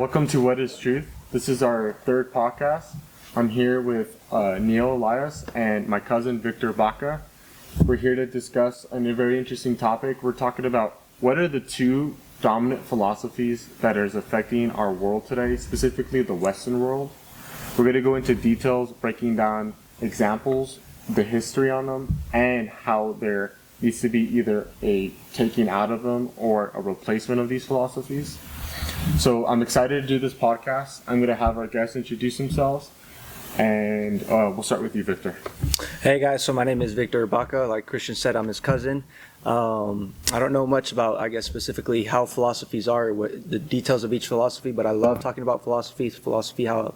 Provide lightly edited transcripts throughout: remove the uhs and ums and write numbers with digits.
Welcome to What is Truth? This is our third podcast. I'm here with Neil Elias and my cousin Victor Baca. We're here to discuss a very interesting topic. We're talking about what are the two dominant philosophies that is affecting our world today, specifically the Western world. We're going to go into details, breaking down examples, the history on them, and how there needs to be either a taking out of them or a replacement of these philosophies. So I'm excited to do this podcast. I'm going to have our guests introduce themselves, and we'll start with you, Victor. Hey guys, so my name is Victor Baca. Like Christian said, I'm his cousin. I don't know much about, I guess, specifically how philosophies are, what the details of each philosophy, but I love talking about philosophy, how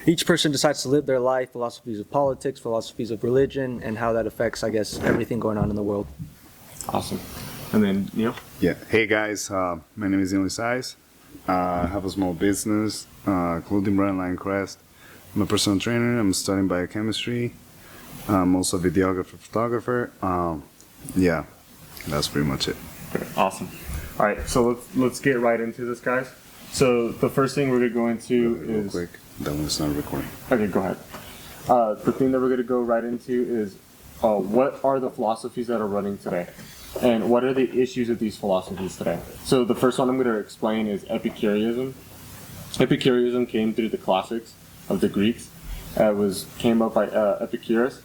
each person decides to live their life, philosophies of politics, philosophies of religion, and how that affects, I guess, everything going on in the world. Awesome. And then Neil? Yeah. Hey guys, my name is Neil Elias. I have a small business, clothing brand line Crest. I'm a personal trainer. I'm studying biochemistry. I'm also a videographer, photographer. Yeah, that's pretty much it. Okay, awesome. All right, so let's get right into this, guys. So the first thing we're going to go into Real is... quick, that one's not recording. Okay, go ahead. The thing that we're going to go right into is what are the philosophies that are running today? And what are the issues of these philosophies today? So the first one I'm going to explain is Epicurism. Epicurism came through the classics of the Greeks. Came up by Epicurus.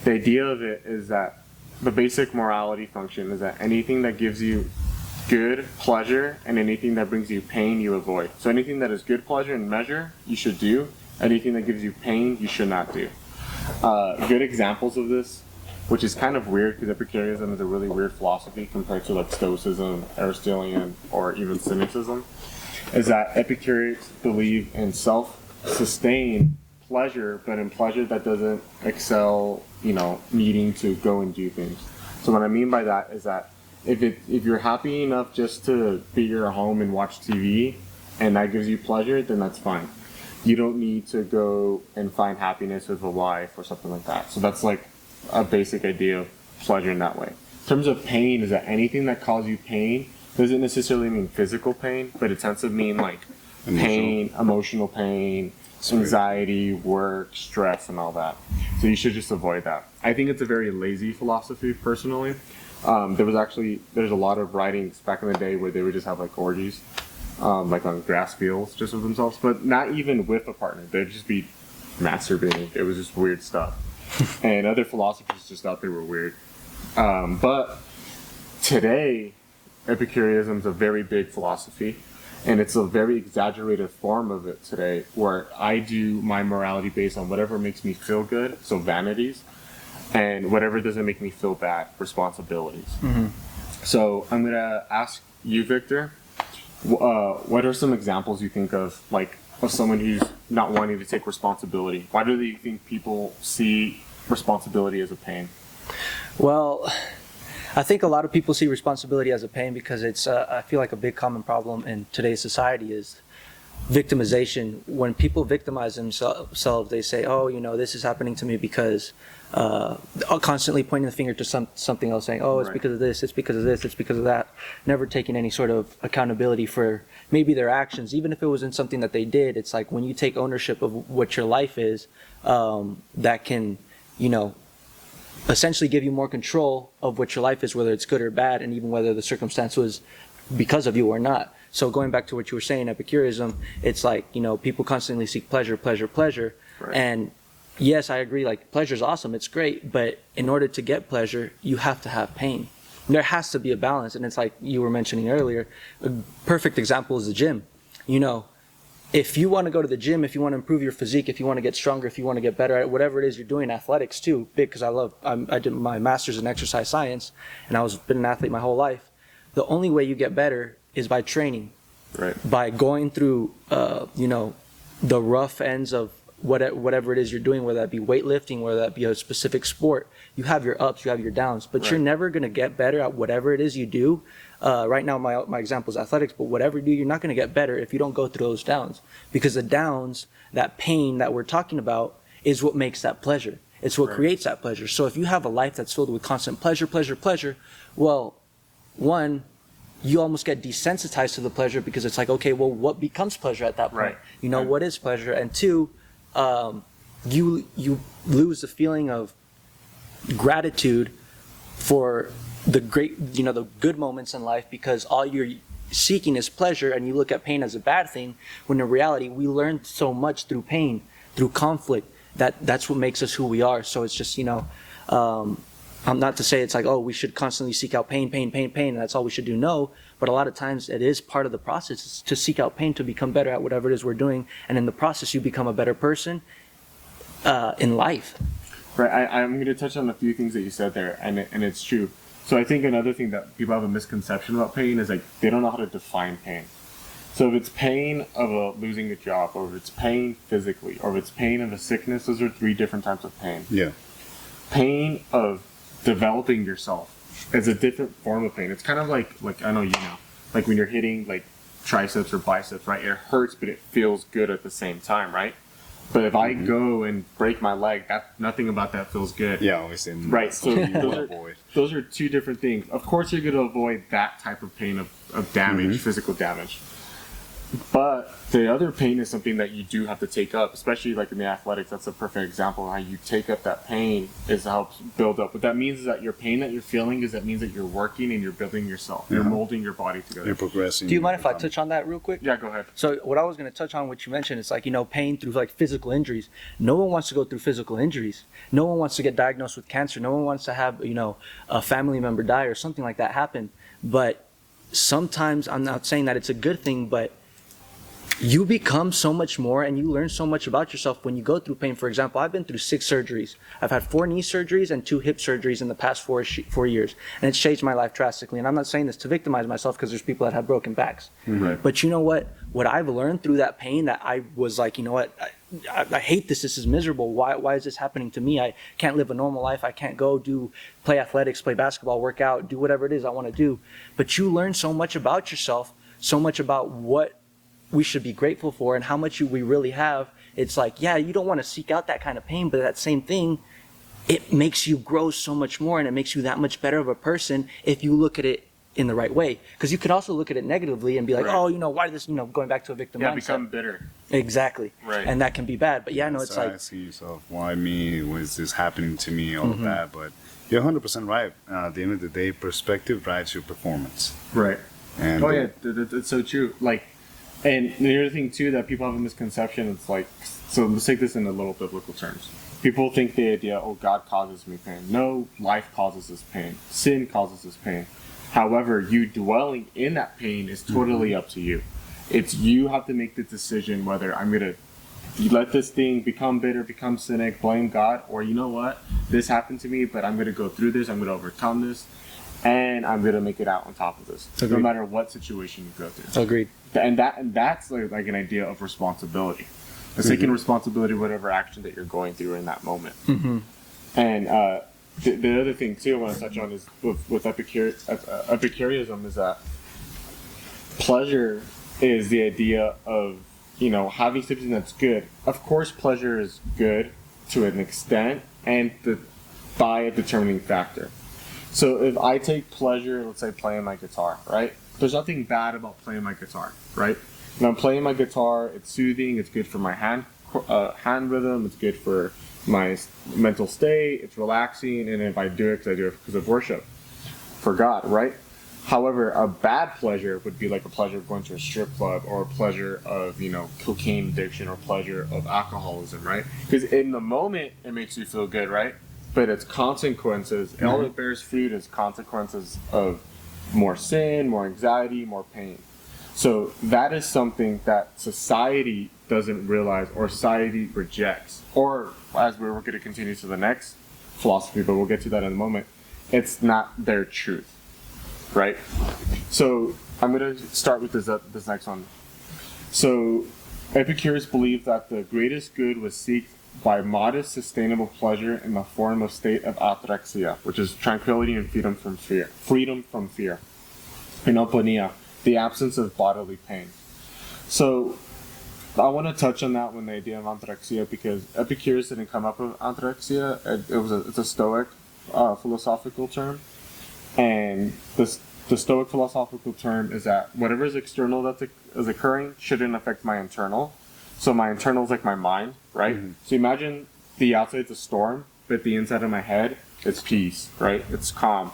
The idea of it is that the basic morality function is that anything that gives you good pleasure and anything that brings you pain, you avoid. So anything that is good pleasure and measure, you should do. Anything that gives you pain, you should not do. Good examples of this, which is kind of weird because Epicureanism is a really weird philosophy compared to like Stoicism, Aristotelian, or even Cynicism, is that Epicurians believe in self-sustained pleasure, but in pleasure that doesn't excel, needing to go and do things. So what I mean by that is that if you're happy enough just to be at your home and watch TV, and that gives you pleasure, then that's fine. You don't need to go and find happiness with a wife or something like that. So that's like a basic idea of pleasure in that way. In terms of pain, is that anything that causes you pain doesn't necessarily mean physical pain, but it tends to mean like pain, emotional pain, anxiety, work, stress, and all that. So you should just avoid that. I think it's a very lazy philosophy, personally. There's a lot of writings back in the day where they would just have like orgies, like on grass fields, just with themselves, but not even with a partner. They'd just be masturbating. It was just weird stuff. And other philosophers just thought they were weird. But today, Epicureanism is a very big philosophy, and it's a very exaggerated form of it today, where I do my morality based on whatever makes me feel good, so vanities, and whatever doesn't make me feel bad, responsibilities. Mm-hmm. So I'm going to ask you, Victor, what are some examples you think of, like, of someone who's not wanting to take responsibility? Why do you think people see responsibility as a pain? Well, I think a lot of people see responsibility as a pain because it's, I feel like a big common problem in today's society is victimization. When people victimize themselves, they say, oh, this is happening to me because constantly pointing the finger to something else, saying, oh, it's because of this, it's because of this, it's because of that, never taking any sort of accountability for maybe their actions, even if it wasn't something that they did. It's like when you take ownership of what your life is, that can, essentially give you more control of what your life is, whether it's good or bad, and even whether the circumstance was because of you or not. So going back to what you were saying, Epicurism, it's like, people constantly seek pleasure. Right. And yes, I agree, like, pleasure is awesome, it's great, but in order to get pleasure, you have to have pain. There has to be a balance, and it's like you were mentioning earlier, a perfect example is the gym. If you want to go to the gym, if you want to improve your physique, if you want to get stronger, if you want to get better at whatever it is you're doing, athletics too, big, because I did my master's in exercise science, and been an athlete my whole life. The only way you get better is by training, right? By going through, the rough ends of whatever it is you're doing, whether that be weightlifting, whether that be a specific sport. You have your ups, you have your downs, but right. You're never going to get better at whatever it is you do. Right now, my example is athletics, but whatever you do, you're not going to get better if you don't go through those downs. Because the downs, that pain that we're talking about, is what makes that pleasure. It's what creates that pleasure. So if you have a life that's filled with constant pleasure, well, one, you almost get desensitized to the pleasure because it's like, okay, well, what becomes pleasure at that point? Right. You know, Right. what is pleasure? And two, you lose the feeling of gratitude for the the good moments in life, because all you're seeking is pleasure, and you look at pain as a bad thing, when in reality we learn so much through pain, through conflict, that's what makes us who we are. So it's just, I'm not to say it's like, oh, we should constantly seek out pain, and that's all we should do. No, but a lot of times it is part of the process to seek out pain to become better at whatever it is we're doing, and in the process you become a better person in life. Right. I'm going to touch on a few things that you said there, and it's true. So I think another thing that people have a misconception about pain is like they don't know how to define pain. So if it's pain of losing a job, or if it's pain physically, or if it's pain of a sickness, those are three different types of pain. Yeah. Pain of developing yourself is a different form of pain. It's kind of like I know like when you're hitting like triceps or biceps, right? It hurts, but it feels good at the same time, right? But if I go and break my leg, nothing about that feels good. Yeah, obviously. Right. So avoid. those are two different things. Of course, you're going to avoid that type of pain of damage, physical damage. But the other pain is something that you do have to take up, especially like in the athletics. That's a perfect example of how you take up that pain is to help build up. What that means is that your pain that you're feeling means that you're working and you're building yourself. You're molding your body together. You're progressing. Do you mind if I touch on that real quick? Yeah, go ahead. So what I was going to touch on, what you mentioned, it's like, pain through like physical injuries. No one wants to go through physical injuries. No one wants to get diagnosed with cancer. No one wants to have, a family member die or something like that happen. But sometimes, I'm not saying that it's a good thing, but you become so much more and you learn so much about yourself when you go through pain. For example, I've been through 6 surgeries. I've had 4 knee surgeries and 2 hip surgeries in the past 4 years. And it's changed my life drastically. And I'm not saying this to victimize myself, because there's people that have broken backs. Right. But you know what? What I've learned through that pain, that I was like, I hate this. This is miserable. Why is this happening to me? I can't live a normal life. I can't go play athletics, play basketball, work out, do whatever it is I want to do. But you learn so much about yourself, so much about what we should be grateful for and how much we really have. It's like, yeah, you don't want to seek out that kind of pain, but that same thing, it makes you grow so much more, and it makes you that much better of a person if you look at it in the right way. Because you could also look at it negatively and be like, right. oh, why this, going back to a victim mindset. Become bitter. Exactly. Right. And that can be bad. But yeah, no, it's like, asking yourself, why me? Was this happening to me? All of that. But you're 100% right. At the end of the day, perspective drives your performance. Right. And That's so true. And the other thing too that people have a misconception, it's like, so let's take this in a little biblical terms. People think the idea, God causes me pain. No, life causes us pain. Sin causes us pain. However, you dwelling in that pain is totally up to you. It's you have to make the decision whether I'm going to let this thing become bitter, become cynic, blame God, or you know what, this happened to me, but I'm going to go through this, I'm going to overcome this, and I'm going to make it out on top of this. Agreed. No matter what situation you go through. agreed. And that's like an idea of responsibility. It's taking responsibility for whatever action that you're going through in that moment. Mm-hmm. And the other thing too I want to touch on is with Epicurism is that pleasure is the idea of having something that's good. Of course, pleasure is good to an extent, and by a determining factor. So if I take pleasure, let's say playing my guitar, right? There's nothing bad about playing my guitar, right? When I'm playing my guitar, it's soothing, it's good for my hand rhythm, it's good for my mental state, it's relaxing, and if I do it because of worship for God, right? However, a bad pleasure would be like a pleasure of going to a strip club, or a pleasure of, cocaine addiction, or pleasure of alcoholism, right? Because in the moment, it makes you feel good, right? But its consequences, all it bears fruit is consequences of more sin, more anxiety, more pain. So that is something that society doesn't realize, or society rejects. Or, as we're going to continue to the next philosophy, but we'll get to that in a moment, it's not their truth, right? So I'm going to start with this next one. So Epicurus believed that the greatest good was sought by modest, sustainable pleasure in the form of state of ataraxia, which is tranquility and freedom from fear. Freedom from fear. In oponia, the absence of bodily pain. So I want to touch on that when the idea of ataraxia, because Epicurus didn't come up with ataraxia. It's a Stoic philosophical term, and the Stoic philosophical term is that whatever is external is occurring shouldn't affect my internal. So my internal is like my mind, right? So imagine the outside's a storm, but the inside of my head, it's peace, right? It's calm.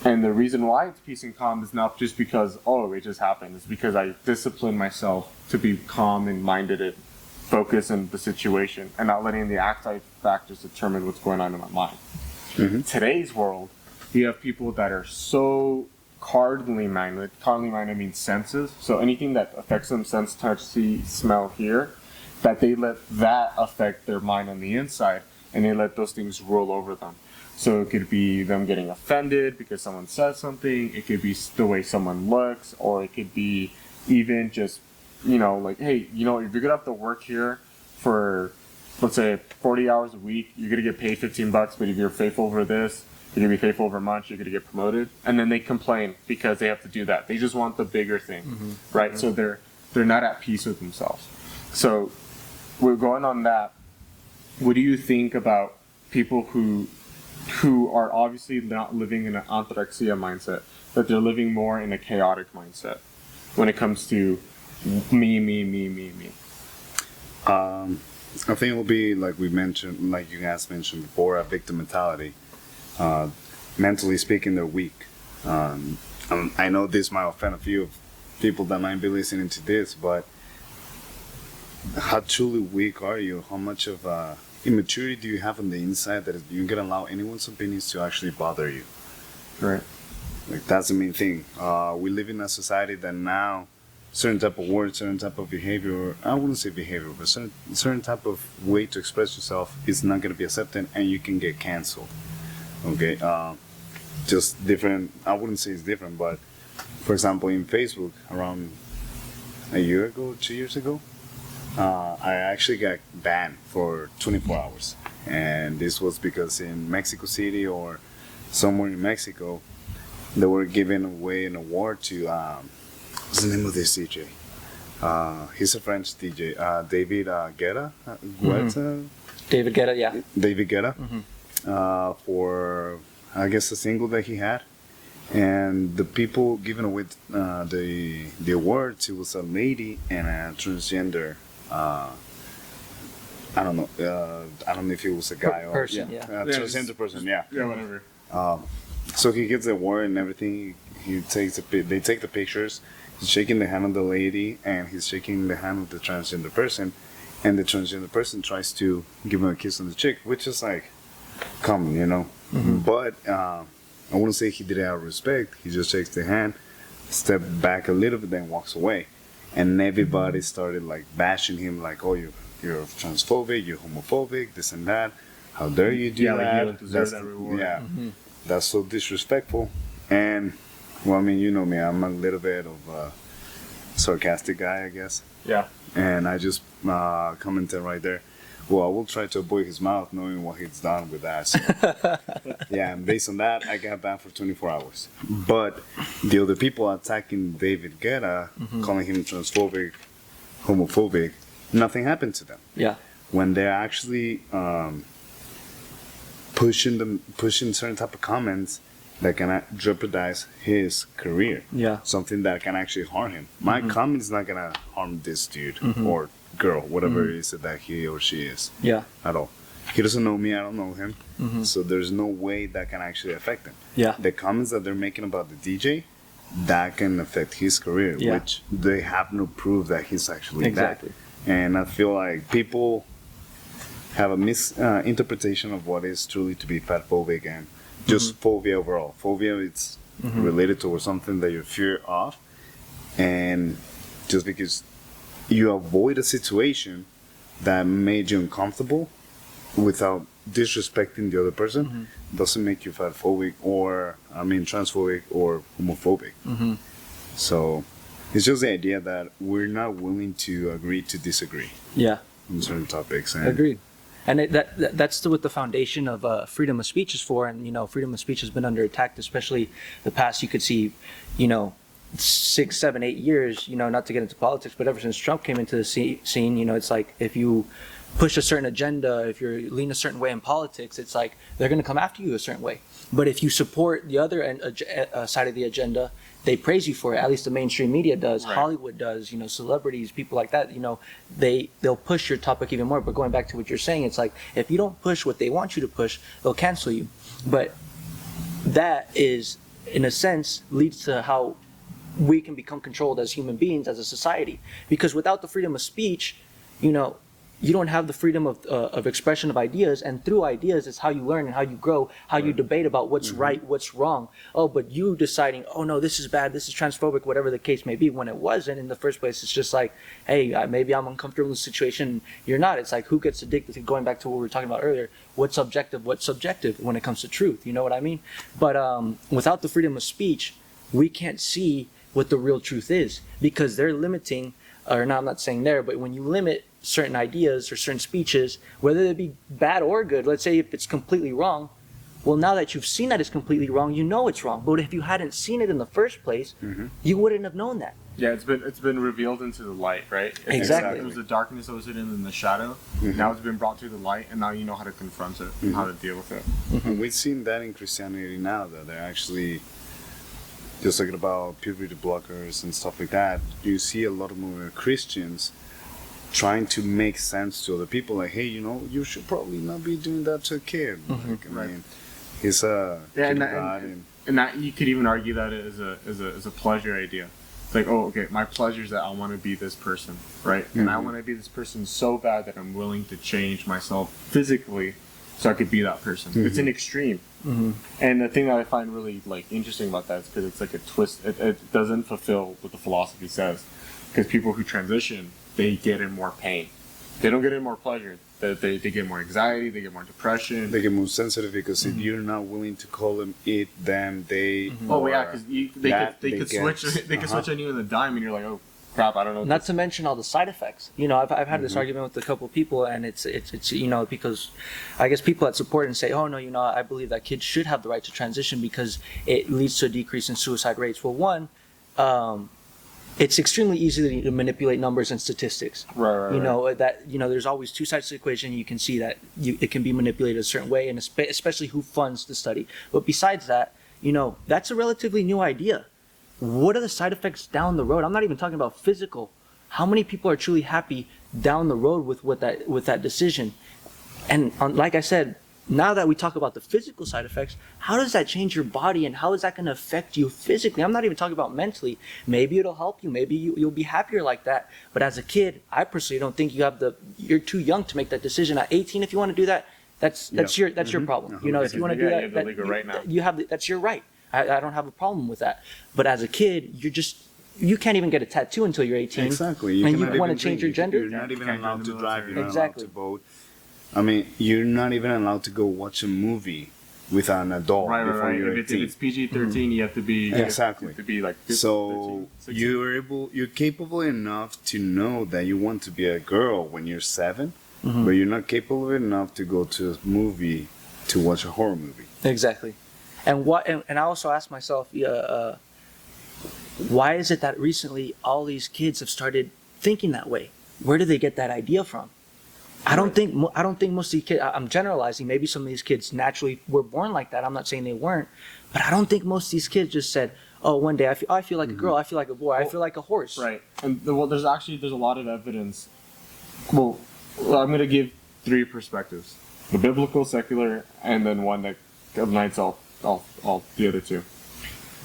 And the reason why it's peace and calm is not just because, oh, it just happened. It's because I discipline myself to be calm and minded and focus in the situation and not letting the outside factors determine what's going on in my mind. In today's world, you have people that are so cardinally minded. Cardinally minded means senses. So anything that affects them, sense, touch, see, smell, hear, that they let that affect their mind on the inside and they let those things roll over them. So it could be them getting offended because someone says something. It could be the way someone looks, or it could be even just, like, hey, if you're going to have to work here for, let's say, 40 hours a week, you're going to get paid $15, but if you're faithful over this, you're going to be faithful over a month, you're going to get promoted. And then they complain because they have to do that. They just want the bigger thing, right? So they're not at peace with themselves. So we're going on that. What do you think about people who are obviously not living in an orthorexia mindset, that they're living more in a chaotic mindset when it comes to me? I think it will be like we mentioned, like you guys mentioned before, a victim mentality. Mentally speaking, they're weak. I know this might offend a few people that might be listening to this, but how truly weak are you? How much of immaturity do you have on the inside that you're gonna allow anyone's opinions to actually bother you? Right. Like, that's the main thing. We live in a society that now certain type of words, certain type of behavior, I wouldn't say behavior, but certain type of way to express yourself is not gonna be accepted, and you can get canceled. Okay, just different. I wouldn't say it's different, but for example, in Facebook, around a year ago, 2 years ago, I actually got banned for 24 hours. And this was because in Mexico City or somewhere in Mexico, they were giving away an award to, what's the name of this DJ? He's a French DJ, David Guetta? David Geta, yeah. David Guetta, for, I guess, a single that he had. And the people giving away the awards, it was a lady and a transgender. I don't know. I don't know if it was a guy or person. Yeah. Transgender person. Yeah. Yeah, whatever. So he gets the award and everything. They take the pictures. He's shaking the hand of the lady and he's shaking the hand of the transgender person, and the transgender person tries to give him a kiss on the cheek, which is like common, But I wouldn't say he did it out of respect. He just shakes the hand, step back a little bit, then walks away. And everybody started like bashing him, like, "Oh, you're transphobic, you're homophobic, this and that. How dare you do that? Like you don't deserve that reward." Yeah, that's so disrespectful." And well, I mean, you know me, I'm a little bit of a sarcastic guy, I guess. Yeah. And I just commented right there, well, I will try to avoid his mouth knowing what he's done with that. So, yeah, and based on that, I got banned for 24 hours. But the other people attacking David Guetta, calling him transphobic, homophobic, nothing happened to them. Yeah. When they're actually pushing certain type of comments that can jeopardize his career. Yeah. Something that can actually harm him. My comment is not gonna harm this dude or girl, whatever it is that he or she is. Yeah. At all. He doesn't know me, I don't know him. So there's no way that can actually affect him. Yeah. The comments that they're making about the DJ, that can affect his career, Yeah. which they have no proof that he's actually Exactly. that. And I feel like people have a misinterpretation of what is truly to be fatphobic and just phobia overall. Phobia, it's related to something that you fear of, and just because you avoid a situation that made you uncomfortable without disrespecting the other person doesn't make you fatphobic or, transphobic or homophobic. So it's just the idea that we're not willing to agree to disagree Yeah. on certain topics. And Agreed. And that's what the foundation of freedom of speech is for. And, freedom of speech has been under attack, especially the past, you could see, 6, 7, 8 years, not to get into politics, but ever since Trump came into the scene, it's like if you push a certain agenda, if you're leaning a certain way in politics, it's like they're going to come after you a certain way. But if you support the other side of the agenda, they praise you for it. At least the mainstream media does, Right. Hollywood does, celebrities, people like that, they'll push your topic even more. But going back to what you're saying, it's like if you don't push what they want you to push, they'll cancel you. But that is, in a sense, leads to how we can become controlled as human beings, as a society. Because without the freedom of speech, you don't have the freedom of expression of ideas, and through ideas is how you learn and how you grow, how you debate about what's right, what's wrong. Oh, but you deciding, oh no, this is bad, this is transphobic, whatever the case may be, when it wasn't in the first place. It's just like, hey, maybe I'm uncomfortable in the situation, you're not. It's like, who gets addicted to, going back to what we were talking about earlier, what's subjective when it comes to truth, you know what I mean? But without the freedom of speech, we can't see what the real truth is, because they're limiting, or no, I'm not saying there, but when you limit certain ideas or certain speeches, whether they be bad or good, let's say if it's completely wrong, well, now that you've seen that it's completely wrong, you know it's wrong. But if you hadn't seen it in the first place, you wouldn't have known that. Yeah, it's been revealed into the light, right? Exactly. It was the darkness that was hidden in the shadow. Now it's been brought to the light, and now you know how to confront it and how to deal with it. And we've seen that in Christianity now, that they're actually just talking about puberty blockers and stuff like that. You see a lot of more Christians trying to make sense to other people, like, hey, you should probably not be doing that to a kid. Like, I mean, he's a kid of God, and that you could even argue that as a pleasure idea. It's like, oh, okay, my pleasure is that I want to be this person, right? And I want to be this person so bad that I'm willing to change myself physically so I could be that person. It's an extreme. And the thing that I find really interesting about that is because it's like a twist. It doesn't fulfill what the philosophy says, because people who transition, they get in more pain. They don't get in more pleasure. They get more anxiety. They get more depression. they get more sensitive, because if you're not willing to call them it, them, they. Oh yeah, because they could switch. They could switch on you in a dime, and you're like, oh crap, I don't know. Not to mention all the side effects. I've had this argument with a couple of people, and it's because I guess people that support and say, oh no, I believe that kids should have the right to transition because it leads to a decrease in suicide rates. Well, one, it's extremely easy to manipulate numbers and statistics. Right. There's always two sides to the equation. You can see that it can be manipulated a certain way, and especially who funds the study. But besides that, that's a relatively new idea. What are the side effects down the road? I'm not even talking about physical. How many people are truly happy down the road with that decision? And like I said, now that we talk about the physical side effects, how does that change your body, and how is that going to affect you physically? I'm not even talking about mentally. Maybe it'll help you. Maybe you'll be happier like that. But as a kid, I personally don't think you're too young to make that decision. At 18, if you want to do that, that's your problem. If you want to do that, that's your right. I don't have a problem with that. But as a kid, you can't even get a tattoo until you're 18. Exactly. And you want to change your gender? You're not even allowed to drive. You're not Exactly. allowed to vote. I mean, you're not even allowed to go watch a movie with an adult before you're 18. If it's PG-13, you have to be Exactly. You have to be like 15, So 13, 16. you're capable enough to know that you want to be a girl when you're 7, but you're not capable enough to go to a movie to watch a horror movie. Exactly. And I also ask myself, why is it that recently all these kids have started thinking that way? Where do they get that idea from? I don't think most of these kids, I'm generalizing, maybe some of these kids naturally were born like that. I'm not saying they weren't, but I don't think most of these kids just said, oh, one day I feel like a girl, I feel like a boy, I feel like a horse. Right. And there's a lot of evidence. Well, I'm going to give 3 perspectives: the biblical, secular, and then one that unites all the other 2.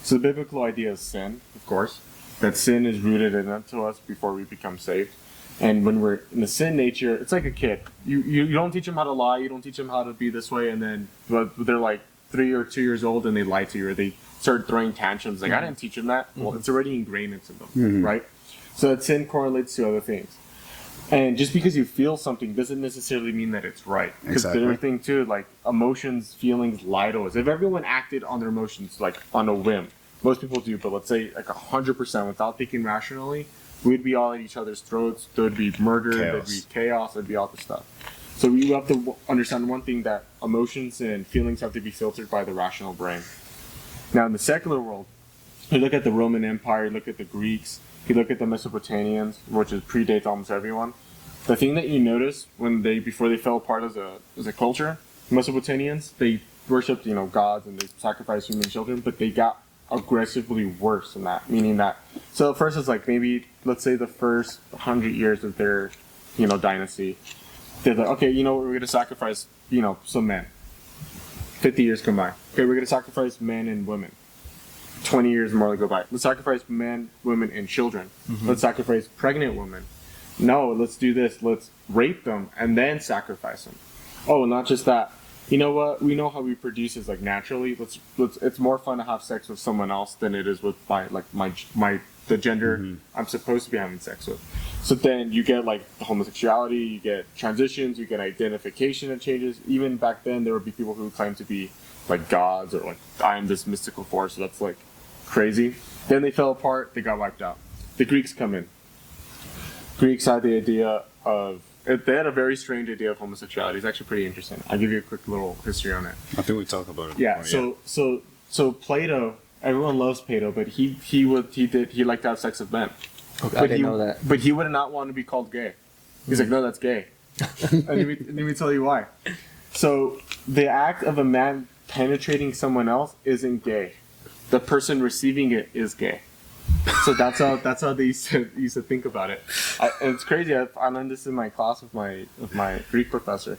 So the biblical idea is sin, of course. That sin is rooted into us before we become saved. And when we're in the sin nature, it's like a kid. You don't teach them how to lie. You don't teach them how to be this way. And then they're like 3 or 2 years old and they lie to you, or they start throwing tantrums. Like, I didn't teach them that. Well, it's already ingrained into them, right? So that sin correlates to other things. And just because you feel something doesn't necessarily mean that it's right. Because the other thing too, like emotions, feelings lie to us. If everyone acted on their emotions like on a whim, most people do, but let's say like 100% without thinking rationally, we'd be all at each other's throats. There'd be murder. There'd be chaos. There'd be all this stuff. So you have to understand one thing, that emotions and feelings have to be filtered by the rational brain. Now in the secular world, you look at the Roman Empire, you look at the Greeks, you look at the Mesopotamians, which predates almost everyone. the thing that you notice before they fell apart as a culture, Mesopotamians, they worshipped, gods and they sacrificed human children, but they got aggressively worse in that, meaning that, so at first it's like maybe, let's say the first 100 years of their, dynasty, they're like, okay, we're going to sacrifice, some men. 50 years come by. Okay, we're going to sacrifice men and women. 20 years more go by. Let's sacrifice men, women, and children. Mm-hmm. Let's sacrifice pregnant women. No, let's do this. Let's rape them and then sacrifice them. Oh, not just that. You know what? We know how we produce is like naturally. Let's. It's more fun to have sex with someone else than it is with the gender mm-hmm. I'm supposed to be having sex with. So then you get like homosexuality, you get transitions, you get identification that changes. Even back then, there would be people who claim to be like gods or like I am this mystical force. So that's like crazy. Then they fell apart. They got wiped out. The Greeks come in. Greeks had the idea of. They had a very strange idea of homosexuality. It's actually pretty interesting. I'll give you a quick little history on it. I think we talked about it. Yeah. Before, So Plato. Everyone loves Plato, but he liked to have sex with men. Okay, I didn't know that. But he would not want to be called gay. He's like, no, that's gay. And let me tell you why. So the act of a man penetrating someone else isn't gay. The person receiving it is gay. So that's how they used to think about it. And it's crazy. I learned this in my class with my Greek professor,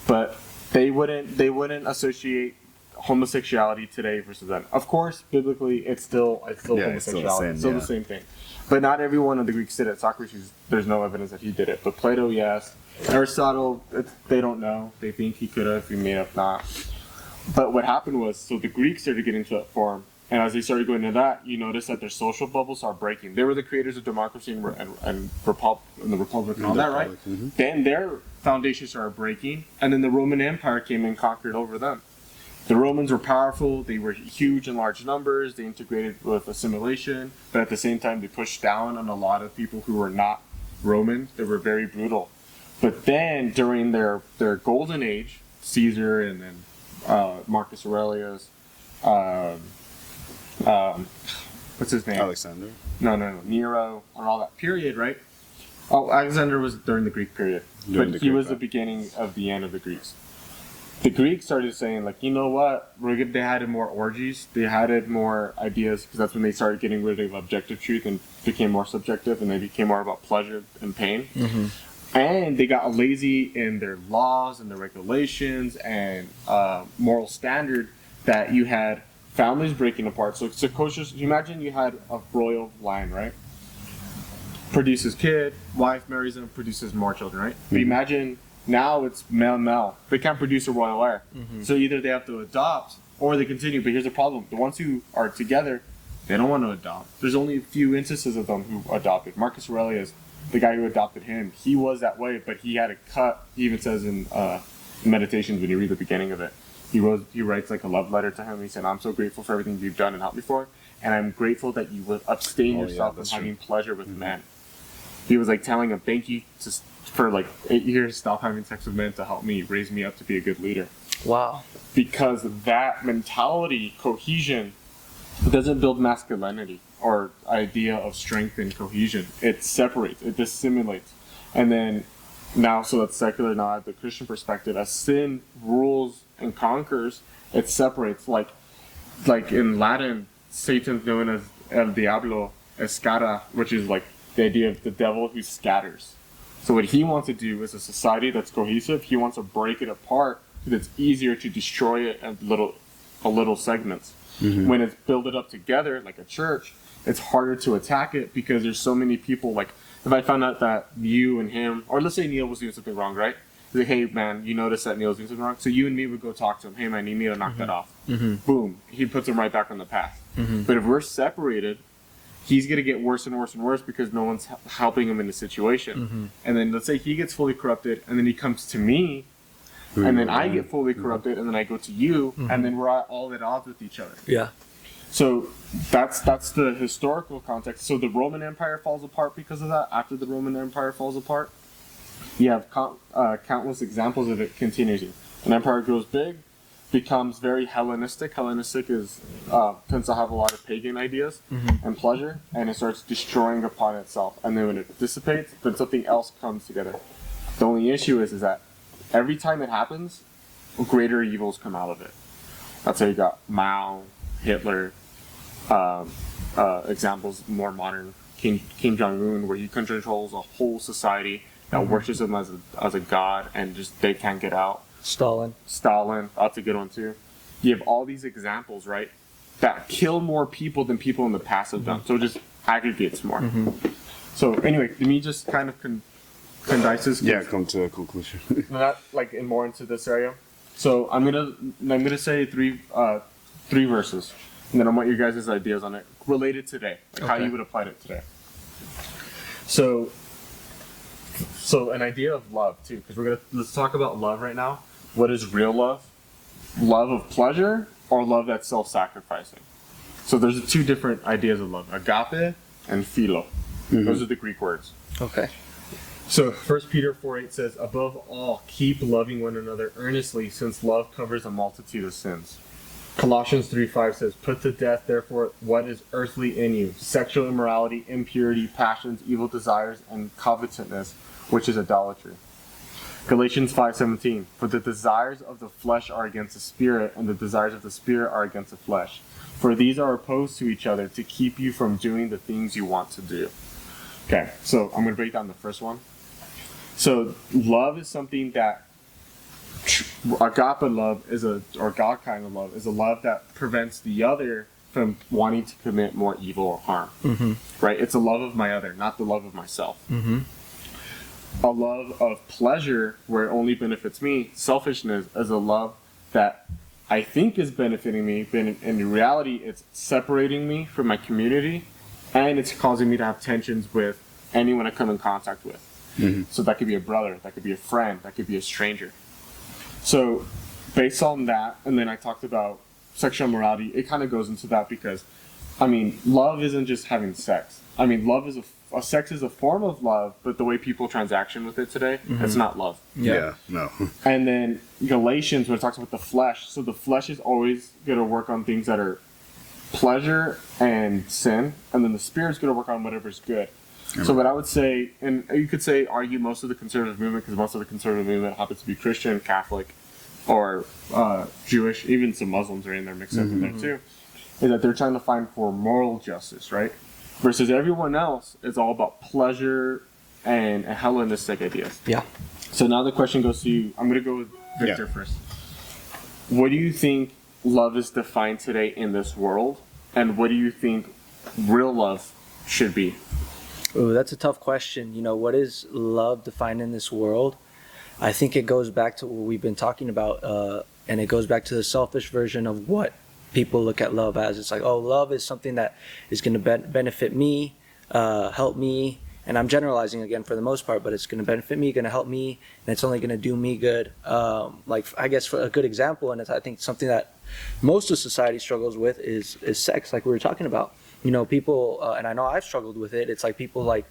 but they wouldn't associate homosexuality today versus then. Of course, biblically, it's still homosexuality. It's still the same thing. But not everyone of the Greeks did it. Socrates, there's no evidence that he did it. But Plato, yes. Aristotle, they don't know. They think he could have. He may have not. But what happened was, so the Greeks started getting to that form. And as they started going into that, you notice that their social bubbles are breaking. They were the creators of democracy and the Republic and all that, right? Mm-hmm. Then their foundations started breaking. And then the Roman Empire came and conquered over them. The Romans were powerful, they were huge in large numbers, they integrated with assimilation, but at the same time they pushed down on a lot of people who were not Roman. They were very brutal. But then during their golden age, Caesar and then Marcus Aurelius, what's his name? Alexander? No, Nero, and all that period, right? Oh, Alexander was during the Greek period, but he was the beginning of the end of the Greeks. The Greeks started saying, like, you know what? They had more orgies. They had more ideas because that's when they started getting rid of objective truth and became more subjective, and they became more about pleasure and pain. Mm-hmm. And they got lazy in their laws and their regulations and moral standard that you had families breaking apart. So Cohesion, imagine you had a royal line, right? Produces kid, wife marries him, produces more children, right? Mm-hmm. But imagine... Now it's male. They can't produce a royal heir. Mm-hmm. So either they have to adopt or they continue. But here's the problem. The ones who are together, they don't want to adopt. There's only a few instances of them who adopted. Marcus Aurelius, the guy who adopted him, he was that way, but he had a cut. He even says in Meditations, when you read the beginning of it, he writes like a love letter to him. He said, I'm so grateful for everything you've done and helped me for, and I'm grateful that you would abstain yourself from having pleasure with men. He was like telling him, thank you for like 8 years, stop having sex with men to help me, raise me up to be a good leader. Wow. Because that mentality, cohesion, doesn't build masculinity or idea of strength and cohesion. It separates, it dissimulates. And then now, so that's secular, now at the Christian perspective, as sin rules and conquers, it separates. Like in Latin, Satan's known as El Diablo Escara, which is like the idea of the devil who scatters. So what he wants to do is a society that's cohesive. He wants to break it apart so that it's easier to destroy it in little segments. Mm-hmm. When it's built up together, like a church, it's harder to attack it because there's so many people. Like if I found out that you and him, or let's say Neil was doing something wrong, right? Like, hey man, you notice that Neil's doing something wrong. So you and me would go talk to him. Hey man, you need to knock that off. Mm-hmm. Boom. He puts him right back on the path. Mm-hmm. But if we're separated, he's going to get worse and worse and worse because no one's helping him in the situation. Mm-hmm. And then let's say he gets fully corrupted and then he comes to me and then I get fully corrupted and then I go to you and then we're all at odds with each other. Yeah. So that's the historical context. So the Roman Empire falls apart because of that. After the Roman Empire falls apart, you have countless examples of it continuing. An empire grows big, becomes very Hellenistic. Hellenistic tends to have a lot of pagan ideas and pleasure, and it starts destroying upon itself. And then when it dissipates, then something else comes together. The only issue is that every time it happens, greater evils come out of it. That's how you got Mao, Hitler, examples more modern, Kim Jong-un, where he controls a whole society that worships him as a god, and just they can't get out. Stalin, that's a good one too. You have all these examples, right, that kill more people than people in the past have done. So it just aggregates more. So anyway, let me just kind of condense this. Yeah, come to a conclusion. Not like more into this area. So I'm gonna say three verses, and then I want your guys' ideas on it related today, like how you would apply it today. So an idea of love too, because let's talk about love right now. What is real love? Love of pleasure or love that's self-sacrificing? So there's two different ideas of love: agape and philo. Those are the Greek words. Okay. So 1 Peter 4:8 says, "Above all, keep loving one another earnestly, since love covers a multitude of sins." Colossians 3:5 says, "Put to death, therefore, what is earthly in you: sexual immorality, impurity, passions, evil desires, and covetousness, which is idolatry." Galatians 5:17, "For the desires of the flesh are against the spirit, and the desires of the spirit are against the flesh. For these are opposed to each other to keep you from doing the things you want to do." Okay, so I'm going to break down the first one. So love is something that agape love or God kind of love is a love that prevents the other from wanting to commit more evil or harm. Right? It's a love of my other, not the love of myself. A love of pleasure where it only benefits me. Selfishness is a love that I think is benefiting me, but in reality it's separating me from my community, and it's causing me to have tensions with anyone I come in contact with. So that could be a brother, that could be a friend, that could be a stranger. So based on that, and then I talked about sexual immorality, it kind of goes into that because, I mean, love isn't just having sex. I mean, love is sex is a form of love, but the way people transaction with it today, it's not love. Yeah, no. And then Galatians, when it talks about the flesh, so the flesh is always going to work on things that are pleasure and sin, and then the spirit's going to work on whatever's good. So what I would say, and you could argue most of the conservative movement, because most of the conservative movement happens to be Christian, Catholic, or Jewish, even some Muslims are in there, mixed up in there too, is that they're trying to find for moral justice, right? Versus everyone else is all about pleasure and Hellenistic ideas. Yeah. So now the question goes to you. I'm going to go with Victor first. What do you think love is defined today in this world, and what do you think real love should be? Ooh, that's a tough question. You know, what is love defined in this world? I think it goes back to what we've been talking about, and it goes back to the selfish version of what people look at love as. It's like, oh, love is something that is going to benefit me, help me, and I'm generalizing again for the most part, but it's going to benefit me, going to help me, and it's only going to do me good. Like, I guess for a good example, and it's, I think something that most of society struggles with is sex, like we were talking about. You know, people, and I know I've struggled with it. It's like people like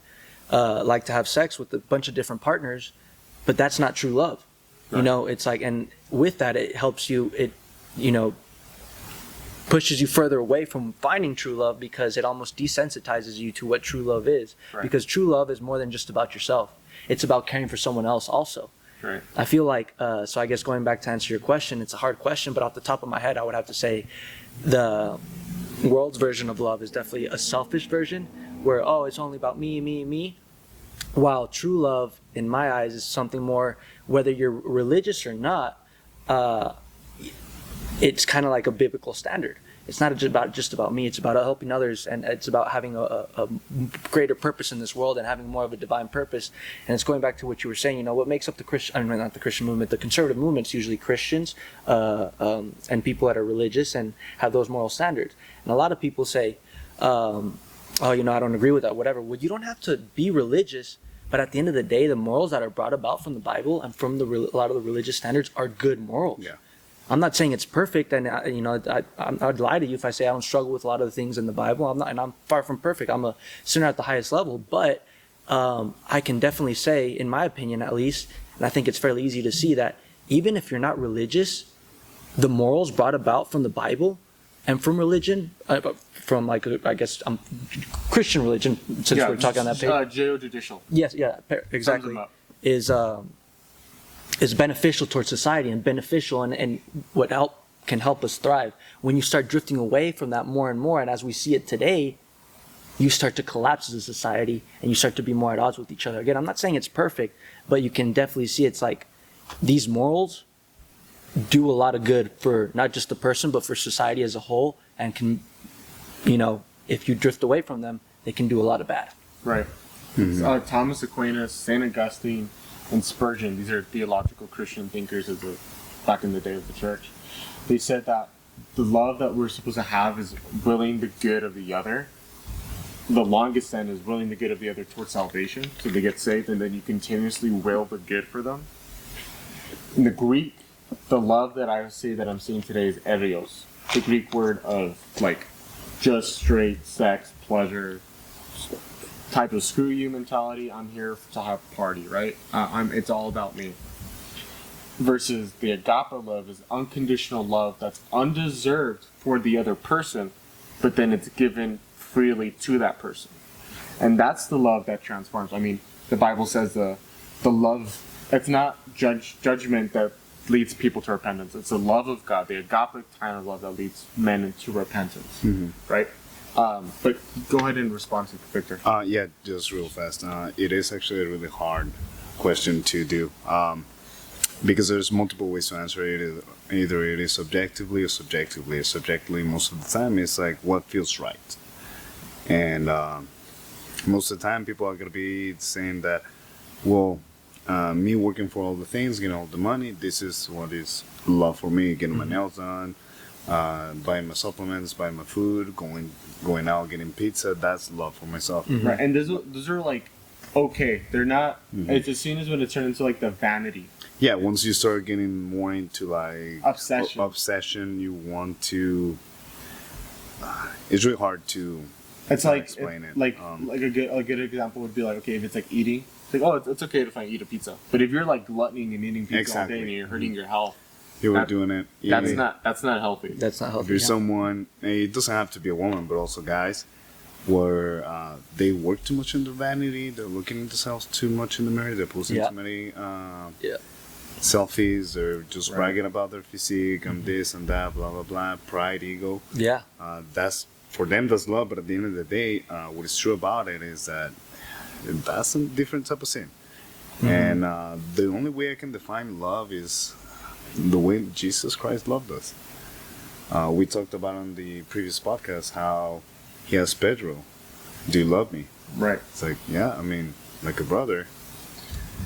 to have sex with a bunch of different partners, but that's not true love. Right. You know, it's like, and with that, it helps you. It, you know, pushes you further away from finding true love because it almost desensitizes you to what true love is. Right. Because true love is more than just about yourself. It's about caring for someone else also. Right. I feel like, so I guess going back to answer your question, it's a hard question, but off the top of my head, I would have to say the world's version of love is definitely a selfish version where, oh, it's only about me, me, me. While true love, in my eyes, is something more, whether you're religious or not, it's kind of like a biblical standard. It's not just about me, it's about helping others, and it's about having a greater purpose in this world and having more of a divine purpose. And it's going back to what you were saying, you know, what makes up the Christian, I mean, not the Christian movement, the conservative movement's usually Christians and people that are religious and have those moral standards. And a lot of people say, oh, you know, I don't agree with that, whatever. Well, you don't have to be religious, but at the end of the day, the morals that are brought about from the Bible and from a lot of the religious standards are good morals. Yeah. I'm not saying it's perfect, and you know, I'd lie to you if I say I don't struggle with a lot of the things in the Bible. I'm not, and I'm far from perfect. I'm a sinner at the highest level, but I can definitely say, in my opinion at least, and I think it's fairly easy to see that even if you're not religious, the morals brought about from the Bible and from religion, from like I guess Christian religion, since we're talking on that page. Geo-judicial. Yes, yeah, exactly. is beneficial towards society and beneficial and what can help us thrive. When you start drifting away from that more and more, and as we see it today, you start to collapse as a society and you start to be more at odds with each other. Again, I'm not saying it's perfect, but you can definitely see it's like these morals do a lot of good for not just the person, but for society as a whole, and can, if you drift away from them, they can do a lot of bad. Right. Thomas Aquinas, St. Augustine, and Spurgeon, these are theological Christian thinkers back in the day of the church. They said that the love that we're supposed to have is willing the good of the other. The longest end is willing the good of the other towards salvation, so they get saved, and then you continuously will the good for them. In the Greek, the love that I say that I'm seeing today is erios, the Greek word of like just straight sex, pleasure, type of screw you mentality. I'm here to have a party, right? It's all about me. Versus the agape love is unconditional love that's undeserved for the other person, but then it's given freely to that person. And that's the love that transforms. I mean, the Bible says the love, it's not judgment that leads people to repentance. It's the love of God, the agape kind of love that leads men into repentance, right? But go ahead and respond to Victor. Yeah, just real fast. It is actually a really hard question to do because there's multiple ways to answer it. Either it is subjectively or subjectively. Subjectively, most of the time, it's like what feels right. And most of the time, people are going to be saying that, well, me working for all the things, getting all the money, this is what is love for me. Getting my nails done, buying my supplements, buying my food, going out, getting pizza, that's love for myself. Right, and those are like, okay, they're not, it's as soon as when it turns into like the vanity. Yeah, once you start getting more into like obsession, you want to, it's really hard to explain it. Like a good example would be like, okay, if it's like eating, it's like, oh, it's okay to eat a pizza. But if you're like gluttoning and eating pizza all day and you're hurting your health, you were doing it. That's not healthy. That's not healthy. If you're someone, it doesn't have to be a woman, but also guys, where they work too much in their vanity, they're looking at themselves too much in the mirror, they're posting too many selfies, they're just bragging about their physique and this and that, blah blah blah, pride, ego. Yeah. That's for them, that's love. But at the end of the day, what is true about it is that that's a different type of sin. And the only way I can define love is the way Jesus Christ loved us. We talked about on the previous podcast how he asked Pedro, "Do you love me?" Right. It's like, yeah, I mean, like a brother.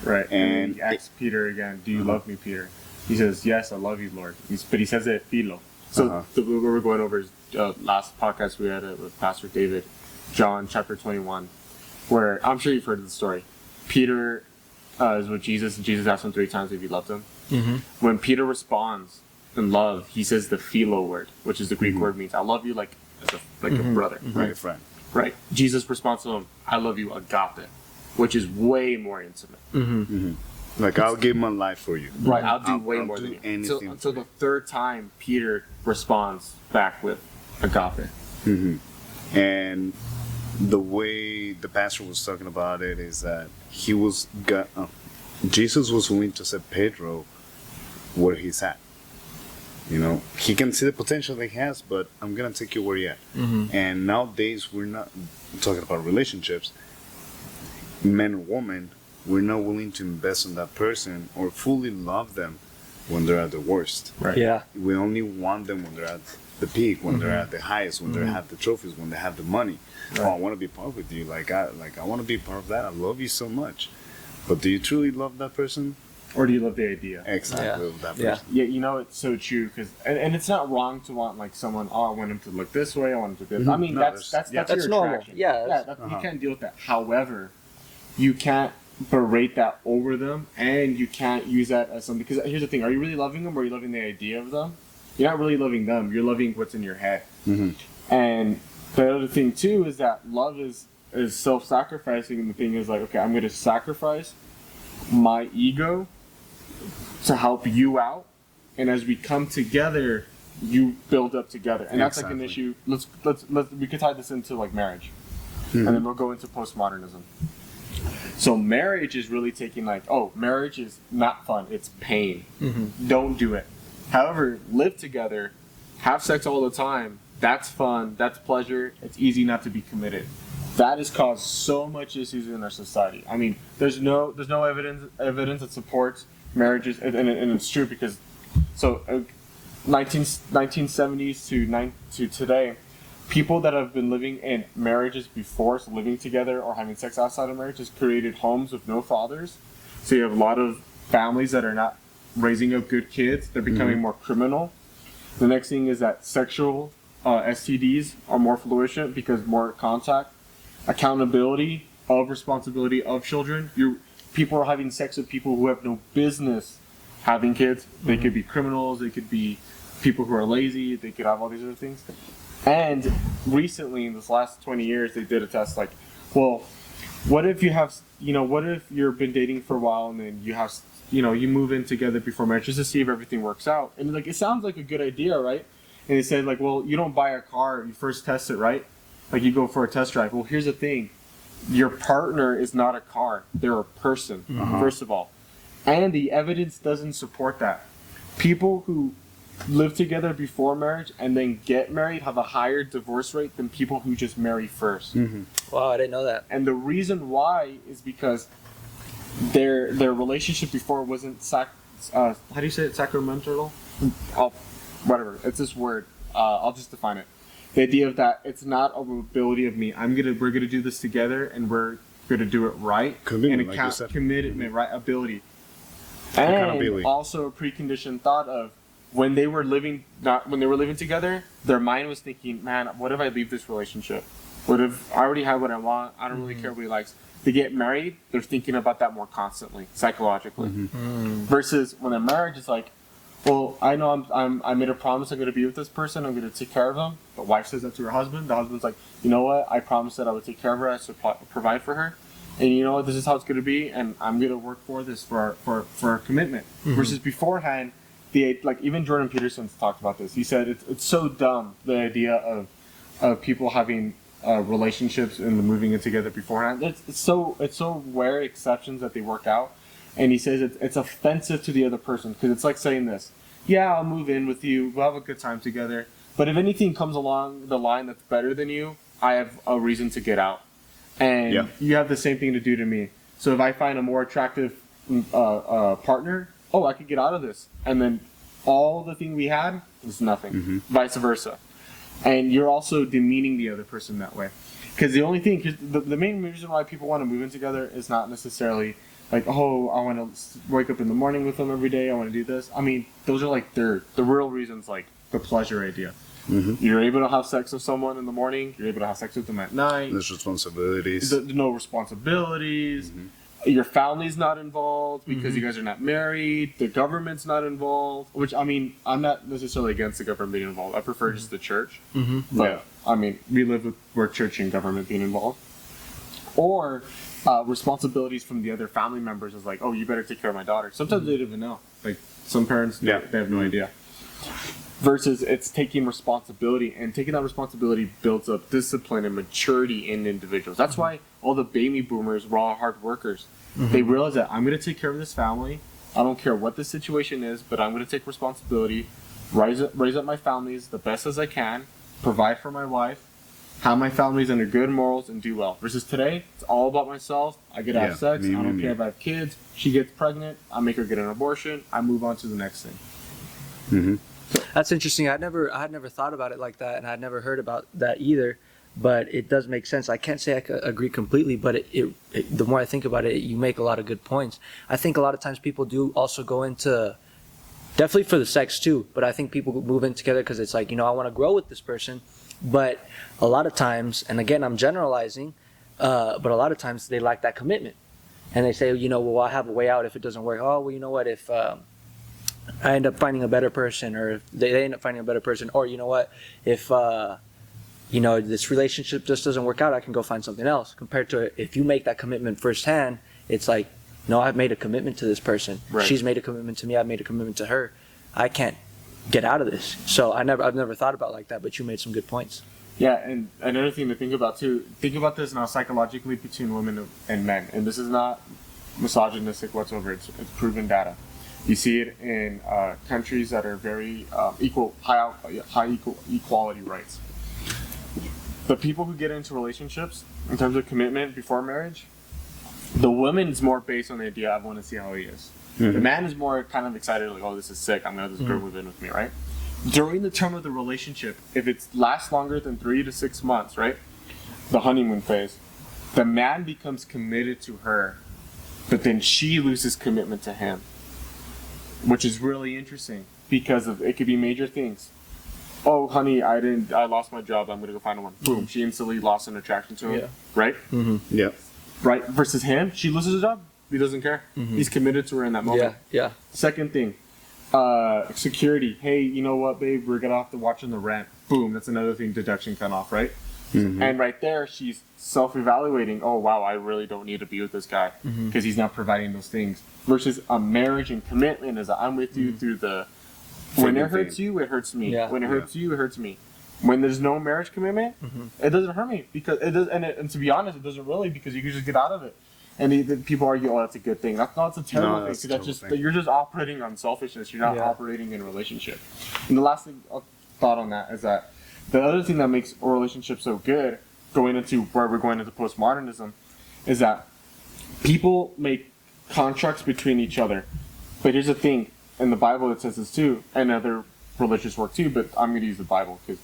Right. And he asks Peter again, "Do you love me, Peter?" He says, "Yes, I love you, Lord." But he says it philo. So what we were going over is last podcast we had with Pastor David, John chapter 21, where I'm sure you've heard of the story. Peter is with Jesus, and Jesus asked him 3 times if he loved him. When Peter responds in love, he says the philo word, which is the Greek word means I love you like a brother, like a friend. Right. Jesus responds to him, I love you agape, which is way more intimate. Like, I'll give my life for you. Right, I'll do way more do than you. Until the third time, Peter responds back with agape. And the way the pastor was talking about it is that Jesus was willing to set Pedro where he's at. You know, he can see the potential that he has, but I'm going to take you where you're at. And nowadays, we're not talking about relationships. Men or women, we're not willing to invest in that person or fully love them when they're at the worst. Right. Yeah. We only want them when they're at the peak, when they're at the highest, when they have the trophies, when they have the money. Right. Oh, I want to be part with you. I want to be part of that. I love you so much. But do you truly love that person? Or do you love the idea? Exactly. Of that person. Yeah, you know, it's so true. And it's not wrong to want like someone, I want him to look this way, I want him to do this. I mean, that's your normal. attraction. Yeah. You can't deal with that. However, you can't berate that over them, and you can't use that as something. Because here's the thing: are you really loving them, or are you loving the idea of them? You're not really loving them. You're loving what's in your head. And the other thing too is that love is self-sacrificing, and the thing is like, okay, I'm going to sacrifice my ego to help you out, and as we come together, you build up together, and that's like an issue. Let's we could tie this into like marriage, and then we'll go into postmodernism. So marriage is really taking like, oh, marriage is not fun. It's pain. Don't do it. However, live together, have sex all the time. That's fun. That's pleasure. It's easy not to be committed. That has caused so much issues in our society. I mean, there's no evidence that supports marriages, and it's true because 1970s to today, people that have been living in marriages before, so living together or having sex outside of marriage, has created homes with no fathers. So you have a lot of families that are not raising up good kids. They're becoming more criminal. The next thing is that sexual STDs are more flourishing because more contact. Accountability of responsibility of children. People are having sex with people who have no business having kids. They could be criminals. They could be people who are lazy. They could have all these other things. And recently, in this last 20 years, they did a test like, well, what if you have, what if you've been dating for a while and then you have, you move in together before marriage just to see if everything works out. And like, it sounds like a good idea, right? And they said like, well, you don't buy a car, you first test it, right? Like you go for a test drive. Well, here's the thing. Your partner is not a car. They're a person, first of all. And the evidence doesn't support that. People who live together before marriage and then get married have a higher divorce rate than people who just marry first. Wow, I didn't know that. And the reason why is because their relationship before wasn't how do you say it? Sacramental? Whatever. It's this word. I'll just define it. The idea of that it's not a ability of me. We're gonna do this together and we're gonna do it right. Commitment, like you said. Commitment, right? Ability. And also a preconditioned thought of when they were living together, their mind was thinking, man, what if I leave this relationship? What if I already have what I want? I don't really care what he likes. They get married, they're thinking about that more constantly, psychologically. Versus when they're married, it's like, well, I know I made a promise I'm going to be with this person. I'm going to take care of him. The wife says that to her husband. The husband's like, you know what? I promised that I would take care of her. I should provide for her. And you know what? This is how it's going to be. And I'm going to work for this for our commitment. Versus beforehand, even Jordan Peterson's talked about this. He said it's so dumb, the idea of people having relationships and moving in together beforehand. It's so rare exceptions that they work out. And he says it's offensive to the other person because it's like saying this, yeah, I'll move in with you, we'll have a good time together, but if anything comes along the line that's better than you, I have a reason to get out. And you have the same thing to do to me. So if I find a more attractive partner, I could get out of this. And then all the thing we had is nothing. Vice versa. And you're also demeaning the other person that way. Because the main reason why people want to move in together is not necessarily like, oh, I want to wake up in the morning with them every day. I want to do this. I mean, those are like the real reasons, like the pleasure idea. You're able to have sex with someone in the morning. You're able to have sex with them at night. There's responsibilities. No responsibilities. Your family's not involved because you guys are not married. The government's not involved. Which, I mean, I'm not necessarily against the government being involved. I prefer just the church. But, I mean, we live with where church and government being involved. Or responsibilities from the other family members is like, oh, you better take care of my daughter. Sometimes they don't even know. Like, some parents, they have no idea. Versus it's taking responsibility, and taking that responsibility builds up discipline and maturity in individuals. That's why all the baby boomers were all hard workers. They realize that I'm going to take care of this family. I don't care what the situation is, but I'm going to take responsibility, raise up my families the best as I can, provide for my wife, have my families under good morals, and do well. Versus today, it's all about myself. I get to have sex. I don't care if I have kids. She gets pregnant. I make her get an abortion. I move on to the next thing. That's interesting. I had never thought about it like that, and I'd never heard about that either. But it does make sense. I can't say I could agree completely, but the more I think about it, you make a lot of good points. I think a lot of times people do also go into, definitely for the sex too, but I think people move in together because it's like, I want to grow with this person. But a lot of times, and again, I'm generalizing, but a lot of times they lack that commitment. And they say, well, I'll have a way out if it doesn't work. Oh, well, you know what, if I end up finding a better person, or if they end up finding a better person, or you know what, if this relationship just doesn't work out, I can go find something else. Compared to if you make that commitment firsthand, it's like, no, I've made a commitment to this person. Right. She's made a commitment to me. I've made a commitment to her. I can't get out of this. So I've never thought about it like that, but you made some good points. Yeah, and another thing to think about too. Think about this now psychologically between women and men, and this is not misogynistic whatsoever. It's proven data. You see it in countries that are very high equality rights. The people who get into relationships in terms of commitment before marriage, the woman's more based on the idea I want to see how he is. The man is more kind of excited, like, oh, this is sick. I'm gonna have this girl move in with me, right? During the term of the relationship, if it lasts longer than 3 to 6 months, right, the honeymoon phase, the man becomes committed to her, but then she loses commitment to him, which is really interesting because it could be major things. Oh, honey, I lost my job. I'm gonna go find one. Boom, she instantly lost an attraction to him, right? Yeah. Right. Versus him, she loses his job. He doesn't care. He's committed to her in that moment. Yeah. Second thing, security. Hey, you know what, babe? We're gonna have to watch on the rent. Boom. That's another thing. Deduction cut off, right? And right there, she's self-evaluating. Oh wow, I really don't need to be with this guy because he's not providing those things. Versus a marriage and commitment is I'm with you through the. When it hurts you, it hurts me. Yeah. When it hurts you, it hurts me. When there's no marriage commitment, it doesn't hurt me because it does. And to be honest, it doesn't really because you can just get out of it. And the people argue, "Oh, that's a good thing." That's a terrible thing because that's just you're just operating on selfishness. You're not operating in a relationship. And the last thing thought on that is that the other thing that makes a relationship so good, going into where we're going into postmodernism, is that people make contracts between each other. But here's the thing: in the Bible, it says this too, and other religious work too. But I'm going to use the Bible because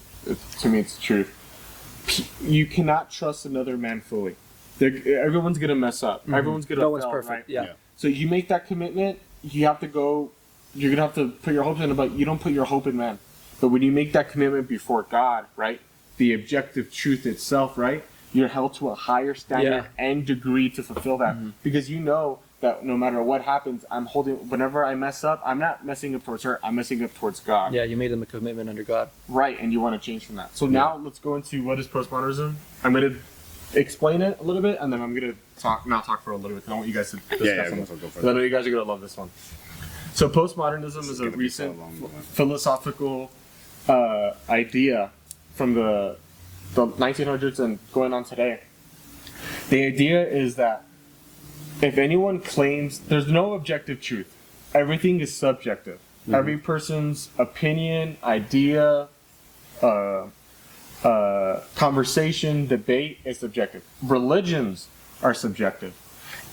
to me, it's the truth. You cannot trust another man fully. Everyone's gonna mess up. Everyone's gonna No one's fail, perfect. right? Yeah. So you make that commitment. You have to go. You're gonna have to put your hopes in it, but you don't put your hope in man. But when you make that commitment before God, right, the objective truth itself, right, you're held to a higher standard and degree to fulfill that because you know that no matter what happens, I'm holding. Whenever I mess up, I'm not messing up towards her. I'm messing up towards God. Yeah, you made them a commitment under God. Right, and you want to change from that. So now let's go into what is postmodernism. I'm gonna explain it a little bit, and then I'm gonna not talk for a little bit. I want you guys to discuss it. Because I know you guys are gonna love this one. So postmodernism is a recent philosophical idea from the 1900s and going on today. The idea is that if anyone claims there's no objective truth, everything is subjective. Every person's opinion, idea, conversation, debate is subjective. Religions are subjective.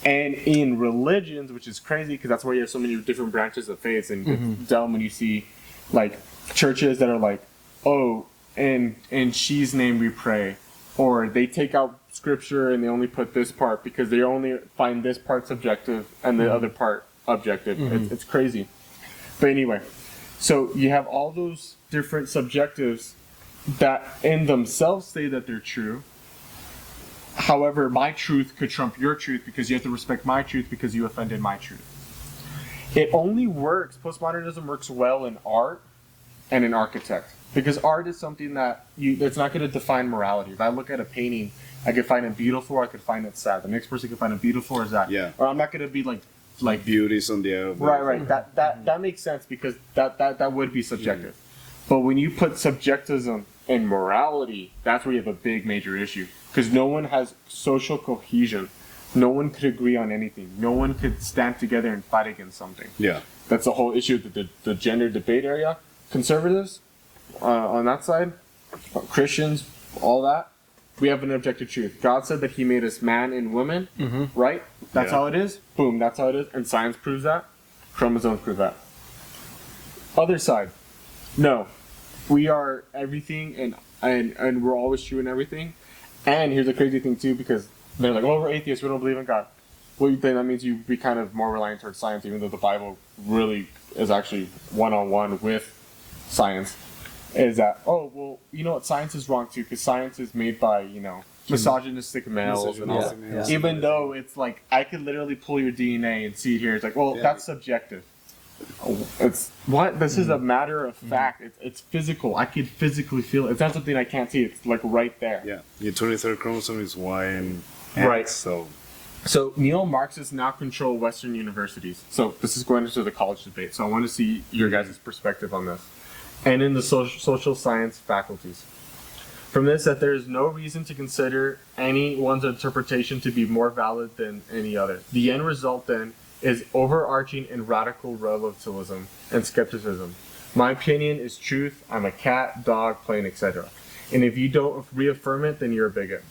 And in religions, which is crazy because that's why you have so many different branches of faiths, and it's dumb when you see like churches that are like, oh, in she's name we pray, or they take out scripture and they only put this part because they only find this part subjective and the other part objective. It's crazy. But anyway, so you have all those different subjectives that in themselves say that they're true. However, my truth could trump your truth because you have to respect my truth because you offended my truth. It only works, postmodernism works well in art and in architect. Because art is something that's not going to define morality. If I look at a painting, I could find it beautiful or I could find it sad. The next person could find it beautiful or sad. Yeah. Or I'm not going to be like beauties on the air. Right. That makes sense because that would be subjective. But when you put subjectivism and morality, that's where you have a big major issue. Because no one has social cohesion. No one could agree on anything. No one could stand together and fight against something. Yeah. That's the whole issue of the gender debate area. Conservatives, on that side, Christians, all that, we have an objective truth. God said that he made us man and woman, right? That's how it is. Boom, that's how it is. And science proves that. Chromosomes prove that. Other side, no. We are everything and we're always true in everything. And here's the crazy thing too, because they're like, oh, we're atheists, we don't believe in God. Well, then that means you'd be kind of more reliant towards science, even though the Bible really is actually one-on-one with science. Is that, oh, well, you know what, science is wrong too, because science is made by, misogynistic males and all that. Yeah. Even though it's like, I could literally pull your DNA and see it here. It's like, well, that's subjective. It's what? This is a matter of fact. It's physical. I could physically feel it. It's not something I can't see. It's like right there. Yeah. Your 23rd chromosome is Y and X, right. So neo-Marxists now control Western universities. So this is going into the college debate. So I want to see your guys' perspective on this. And in the social science faculties. From this, that there is no reason to consider anyone's interpretation to be more valid than any other. The end result, then, is overarching and radical relativism and skepticism. My opinion is truth. I'm a cat, dog, plane, etc. And if you don't reaffirm it, then you're a bigot.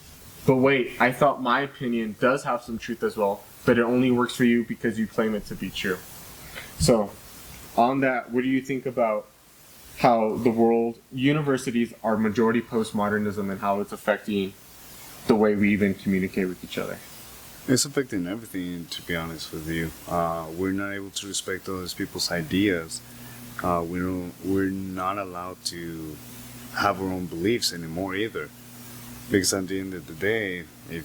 But wait, I thought my opinion does have some truth as well, but it only works for you because you claim it to be true. So, on that, what do you think about how the world, universities are majority postmodernism and how it's affecting the way we even communicate with each other? It's affecting everything, to be honest with you. We're not able to respect other people's ideas. We're not allowed to have our own beliefs anymore either. Because at the end of the day, if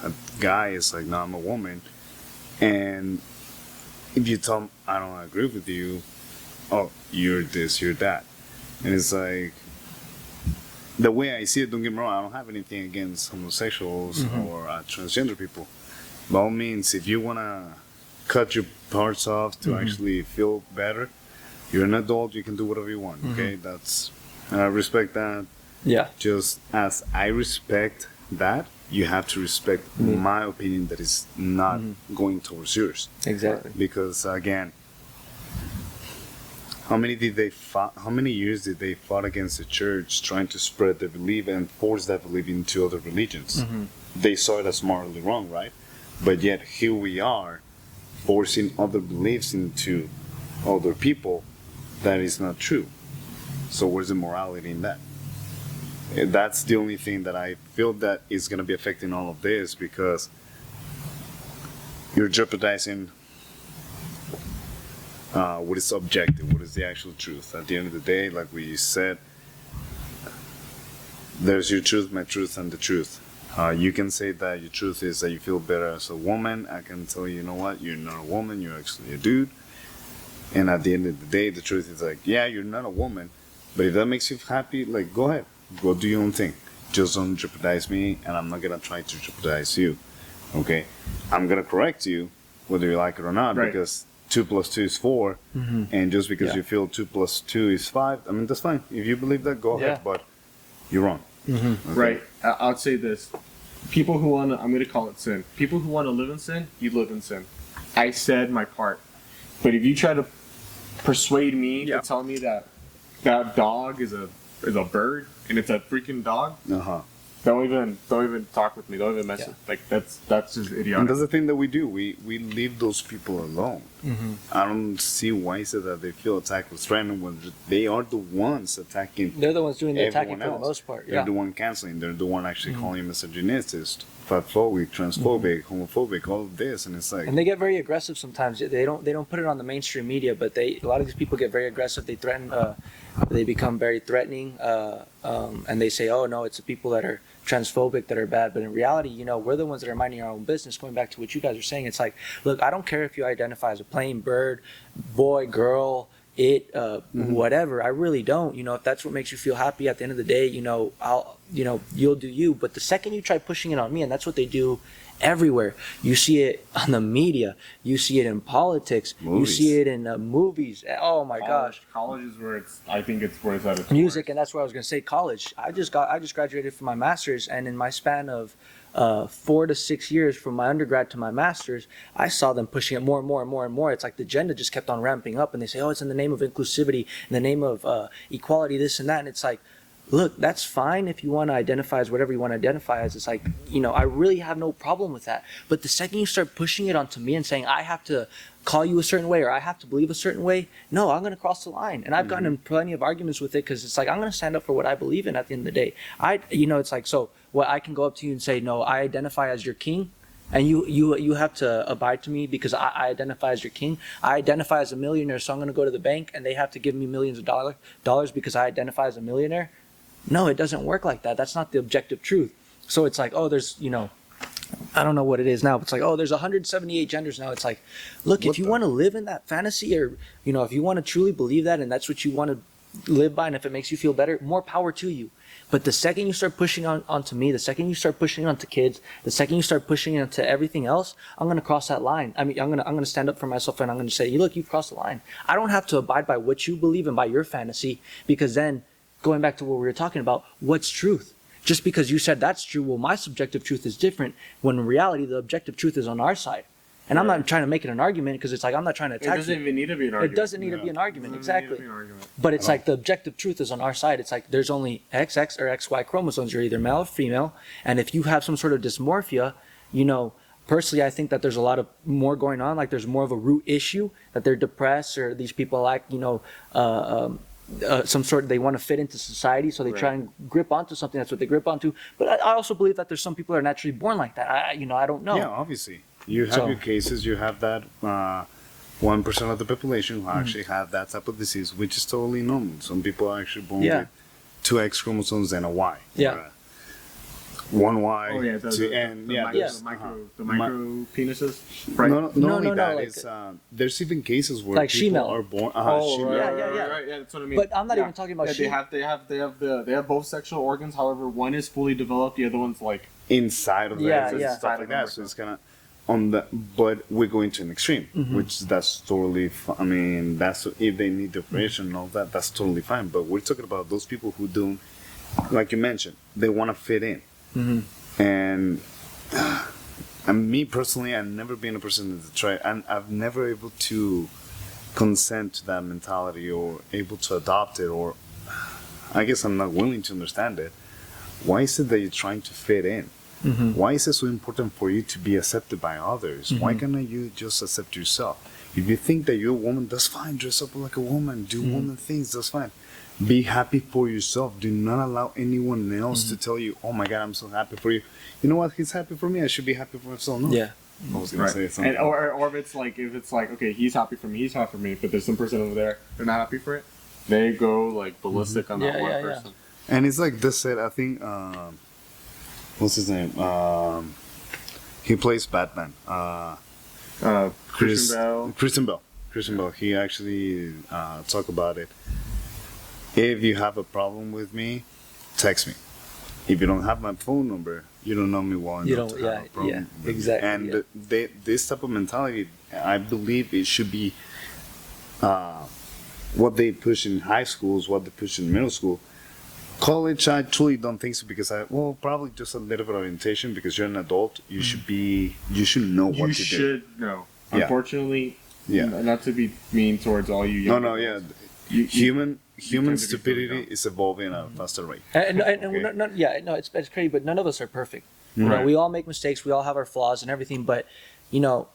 a guy is like, no, I'm a woman, and if you tell him, I don't agree with you, oh, you're this, you're that. And it's like, the way I see it, don't get me wrong, I don't have anything against homosexuals or transgender people. By all means, if you want to cut your parts off to actually feel better, you're an adult, you can do whatever you want, okay? I respect that. Yeah. Just as I respect that, you have to respect my opinion that is not going towards yours. Exactly. Because again, how many years did they fought against the church trying to spread their belief and force that belief into other religions? They saw it as morally wrong, right? But yet here we are forcing other beliefs into other people. That is not true. So where's the morality in that? That's the only thing that I feel that is going to be affecting all of this, because you're jeopardizing what is objective, what is the actual truth. At the end of the day, like we said, there's your truth, my truth, and the truth. You can say that your truth is that you feel better as a woman. I can tell you, you know what, you're not a woman, you're actually a dude. And at the end of the day, the truth is like, yeah, you're not a woman, but if that makes you happy, like, go ahead. Go do your own thing. Just don't jeopardize me, and I'm not going to try to jeopardize you. Okay? I'm going to correct you, whether you like it or not, because 2 plus 2 is 4, and just because you feel 2 plus 2 is 5, I mean, that's fine. If you believe that, go ahead, but you're wrong. Okay? Right. I'll say this. People who want to, I'm going to call it sin. People who want to live in sin, you live in sin. I said my part. But if you try to persuade me to tell me that that dog is a bird and it's a freaking dog, don't even talk with me. Don't even mess with. Like that's just idiotic. And that's the thing that we do. We leave those people alone. I don't see why is it that they feel attacked or threatened when they are the ones attacking. They're the ones doing the attacking everyone for the else. most part. They're the one canceling. They're the one actually calling you misogynist, fatphobic, transphobic, homophobic, all of this, and it's like. And they get very aggressive sometimes. They don't put it on the mainstream media, but a lot of these people get very aggressive. They threaten. They become very threatening, and they say, "Oh no, it's the people that are transphobic that are bad." But in reality, we're the ones that are minding our own business. Going back to what you guys are saying, it's like, look, I don't care if you identify as a plain bird, boy, girl, whatever. I really don't. If that's what makes you feel happy at the end of the day, you'll do you. But the second you try pushing it on me, and that's what they do everywhere. You see it on the media. You see it in politics. Movies. You see it in movies. Oh my gosh. College is where I think it's where it's at its Music, worst. and that's what I was going to say. College. I just graduated from my master's, and in my span of 4 to 6 years from my undergrad to my master's, I saw them pushing it more and more and more and more. It's like the agenda just kept on ramping up, and they say, oh, it's in the name of inclusivity, in the name of equality, this and that, and it's like, look, that's fine if you want to identify as whatever you want to identify as. It's like, I really have no problem with that. But the second you start pushing it onto me and saying, I have to call you a certain way or I have to believe a certain way, no, I'm going to cross the line. And I've gotten in plenty of arguments with it because it's like, I'm going to stand up for what I believe in at the end of the day. It's like, so what, I can go up to you and say, no, I identify as your king. And you have to abide to me because I identify as your king. I identify as a millionaire, so I'm going to go to the bank and they have to give me millions of dollars because I identify as a millionaire. No, it doesn't work like that. That's not the objective truth. So it's like, oh, there's, I don't know what it is now, but it's like, oh, there's 178 genders now. It's like, look, if you want to live in that fantasy or, if you want to truly believe that and that's what you want to live by and if it makes you feel better, more power to you. But the second you start pushing onto me, the second you start pushing onto kids, the second you start pushing onto everything else, I'm going to cross that line. I mean, I'm going to stand up for myself and I'm going to say, look, you've crossed the line. I don't have to abide by what you believe and by your fantasy because then, going back to what we were talking about, what's truth? just because you said that's true, well, my subjective truth is different, when in reality, the objective truth is on our side. And I'm not trying to make it an argument, because it's like, I'm not trying to attack you. It doesn't even need to be an argument. It doesn't need to be an argument, exactly. But it's Oh. like the objective truth is on our side. It's like there's only XX or XY chromosomes. You're either male or female. And if you have some sort of dysmorphia, you know, personally, I think that there's a lot of more going on. Like there's more of a root issue, that they're depressed, or these people lack, you know, some sort, they want to fit into society, so they try and grip onto something. That's what they grip onto. But I also believe that there's some people that are naturally born like that. I don't know. Yeah, obviously. You have your cases, you have that 1% of the population who actually have that type of disease, which is totally normal. Some people are actually born with 2 X chromosomes and a Y. Yeah. One Y. Oh, yeah. The micro penises. Right? Not only that, like, it's, there's even cases where like people shemale. are born. Right, that's what I mean. But I'm not even talking about they have both sexual organs. However, one is fully developed, the other one's like inside of that, stuff like that. So it's kind of on the, but we're going to an extreme, which that's totally. I mean, that's if they need the operation and all that, that's totally fine. But we're talking about those people who don't, like you mentioned, they want to fit in, and me personally, I've never been a person to try, and I've never able to consent to that mentality or able to adopt it, or I guess I'm not willing to understand it. Why is it that you're trying to fit in? Why is it so important for you to be accepted by others? Why can't you just accept yourself? If you think that you're a woman, that's fine. Dress up like a woman. Do woman things. That's fine. Be happy for yourself. Do not allow anyone else to tell you, oh my God, I'm so happy for you. You know what? He's happy for me. I should be happy for myself. No. Yeah. I was going to say something. And, or if it's like, okay, he's happy for me, but there's some person over there, they're not happy for it, they go like ballistic on that one person. And it's like this said, I think, what's his name? He plays Batman. Christian Bale. He actually talked about it. If you have a problem with me, text me. If you don't have my phone number, you don't know me well enough to have a problem. Yeah, exactly. And this type of mentality, I believe it should be what they push in high schools, what they push in middle school. College, I truly don't think so, because probably just a little bit of orientation, because you're an adult. You should know what to do. You should know. Yeah. Unfortunately, not to be mean towards all you young adults. Human stupidity is evolving at a faster rate. It's crazy, but none of us are perfect. You know, we all make mistakes. We all have our flaws and everything. But, you know,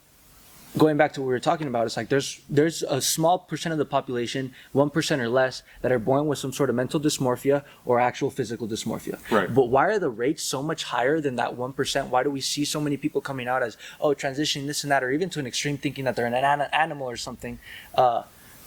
going back to what we were talking about, it's like there's a small percent of the population, 1% or less, that are born with some sort of mental dysmorphia or actual physical dysmorphia. Right. But why are the rates so much higher than that 1%? Why do we see so many people coming out as, transitioning this and that, or even to an extreme thinking that they're an animal or something?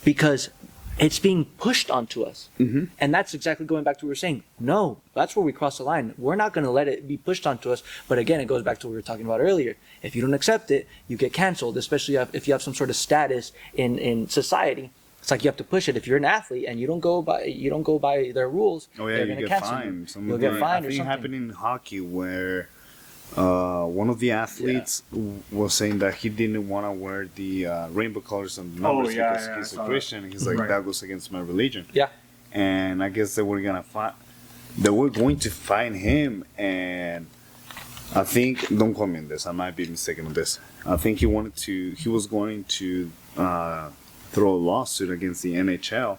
Because it's being pushed onto us. And that's exactly going back to what we were saying. No, that's where we cross the line. We're not going to let it be pushed onto us. But again, it goes back to what we were talking about earlier. If you don't accept it, you get canceled, especially if you have some sort of status in society. It's like you have to push it. If you're an athlete and you don't go by their rules, they're going to cancel you. You'll get fined or something. I think it happened in hockey where one of the athletes was saying that he didn't want to wear the rainbow colors on the numbers because he's a Christian. He's like, that goes against my religion. Yeah. And I guess they were going to fine him. And I think, don't quote me on this, I might be mistaken on this. I think he was going to throw a lawsuit against the NHL,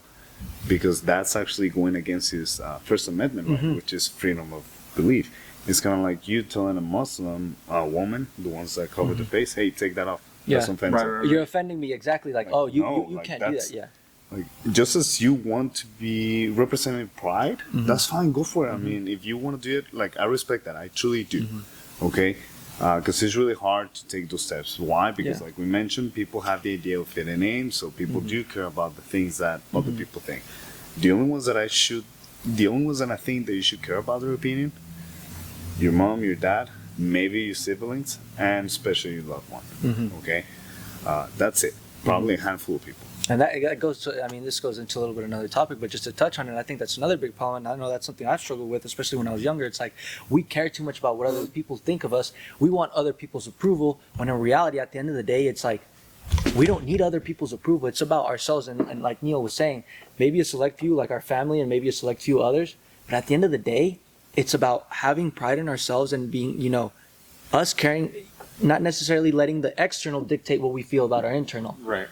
because that's actually going against his First Amendment right, which is freedom of belief. It's kind of like you telling a Muslim woman, the ones that cover the face, hey, take that off. Yeah. That's offensive. Right. You're offending me exactly. Like, you can't do that. Yeah. Like, just as you want to be representing pride, that's fine. Go for it. I mean, if you want to do it, like, I respect that. I truly do. Okay? Because it's really hard to take those steps. Why? Because, like we mentioned, people have the idea of fitting in, so people do care about the things that other people think. The only ones that I think that you should care about their opinion, your mom, your dad, maybe your siblings, and especially your loved one. Okay? That's it. Probably a handful of people. And that goes to, I mean, this goes into a little bit of another topic, but just to touch on it, I think that's another big problem. And I know that's something I've struggled with, especially when I was younger. It's like we care too much about what other people think of us. We want other people's approval, when in reality, at the end of the day, it's like we don't need other people's approval. It's about ourselves. And like Neil was saying, maybe a select few, like our family, and maybe a select few others. But at the end of the day, it's about having pride in ourselves and being, us caring, not necessarily letting the external dictate what we feel about our internal. Right.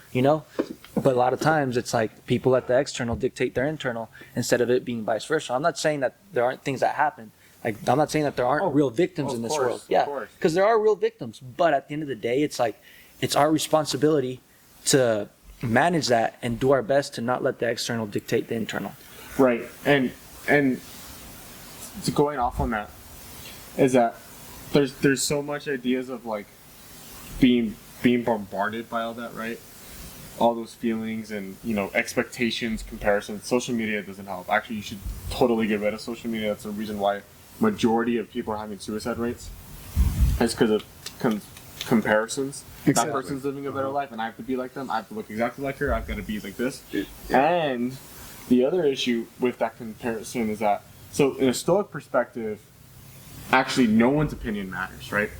But a lot of times it's like people let the external dictate their internal instead of it being vice versa. I'm not saying that there aren't things that happen. Like, I'm not saying that there aren't real victims in this world. Yeah, because there are real victims. But at the end of the day, it's like, it's our responsibility to manage that and do our best to not let the external dictate the internal. Right. And going off on that is that there's so much ideas of like being bombarded by all that, right? All those feelings and expectations, comparisons. Social media doesn't help. Actually, you should totally get rid of social media. That's the reason why majority of people are having suicide rates. It's because of comparisons. Exactly. That person's living a better life, and I have to be like them. I have to look exactly like her. I've got to be like this. And the other issue with that comparison is that, so in a Stoic perspective, actually no one's opinion matters, right?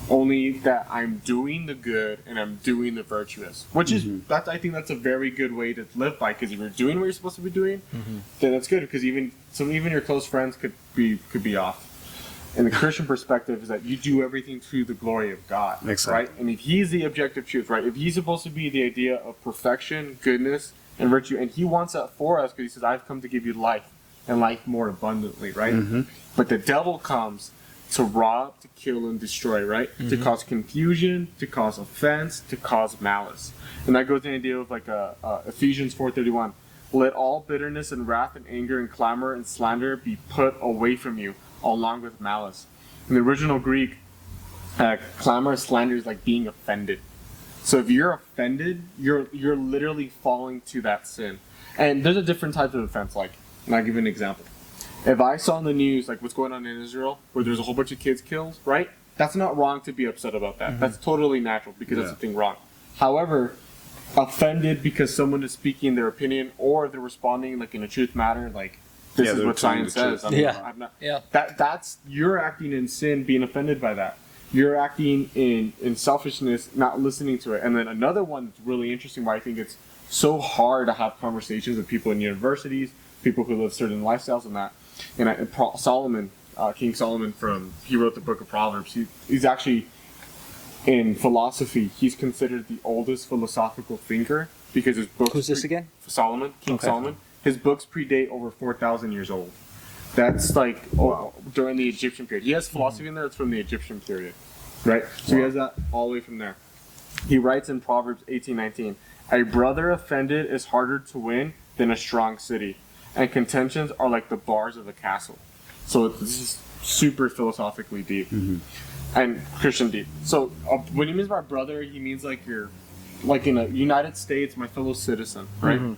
Only that I'm doing the good and I'm doing the virtuous, which is I think that's a very good way to live by. Because if you're doing what you're supposed to be doing, then that's good. Because even your close friends could be off. And the Christian perspective is that you do everything to the glory of God, right? And if He's the objective truth, right? If He's supposed to be the idea of perfection, goodness, and virtue, and He wants that for us, because He says, "I've come to give you life and life more abundantly," right? But the devil comes to rob, to kill, and destroy, right? To cause confusion, to cause offense, to cause malice. And that goes to the idea of like Ephesians 4:31. Let all bitterness and wrath and anger and clamor and slander be put away from you, along with malice. In the original Greek, clamor and slander is like being offended. So if you're offended, you're literally falling to that sin. And there's a different type of offense. Like, and I'll give you an example. If I saw in the news, like what's going on in Israel, where there's a whole bunch of kids killed, right? That's not wrong to be upset about that. That's totally natural because that's something wrong. However, offended because someone is speaking their opinion or they're responding like in a truth matter, like this is what science says. I'm not, that's you're acting in sin, being offended by that. You're acting in selfishness, not listening to it. And then another one that's really interesting, why I think it's so hard to have conversations with people in universities, people who live certain lifestyles and that. And Solomon, King Solomon, he wrote the book of Proverbs. He's actually, in philosophy, he's considered the oldest philosophical thinker because his books. Who's this again? Solomon, King Solomon. His books predate over 4,000 years old. That's like during the Egyptian period. He has philosophy in there that's from the Egyptian period, right? So he has that all the way from there. He writes in Proverbs 18:19, "A brother offended is harder to win than a strong city, and contentions are like the bars of a castle." So this is super philosophically deep and Christian deep. So when he means by brother, he means like you're like in the United States, my fellow citizen, right?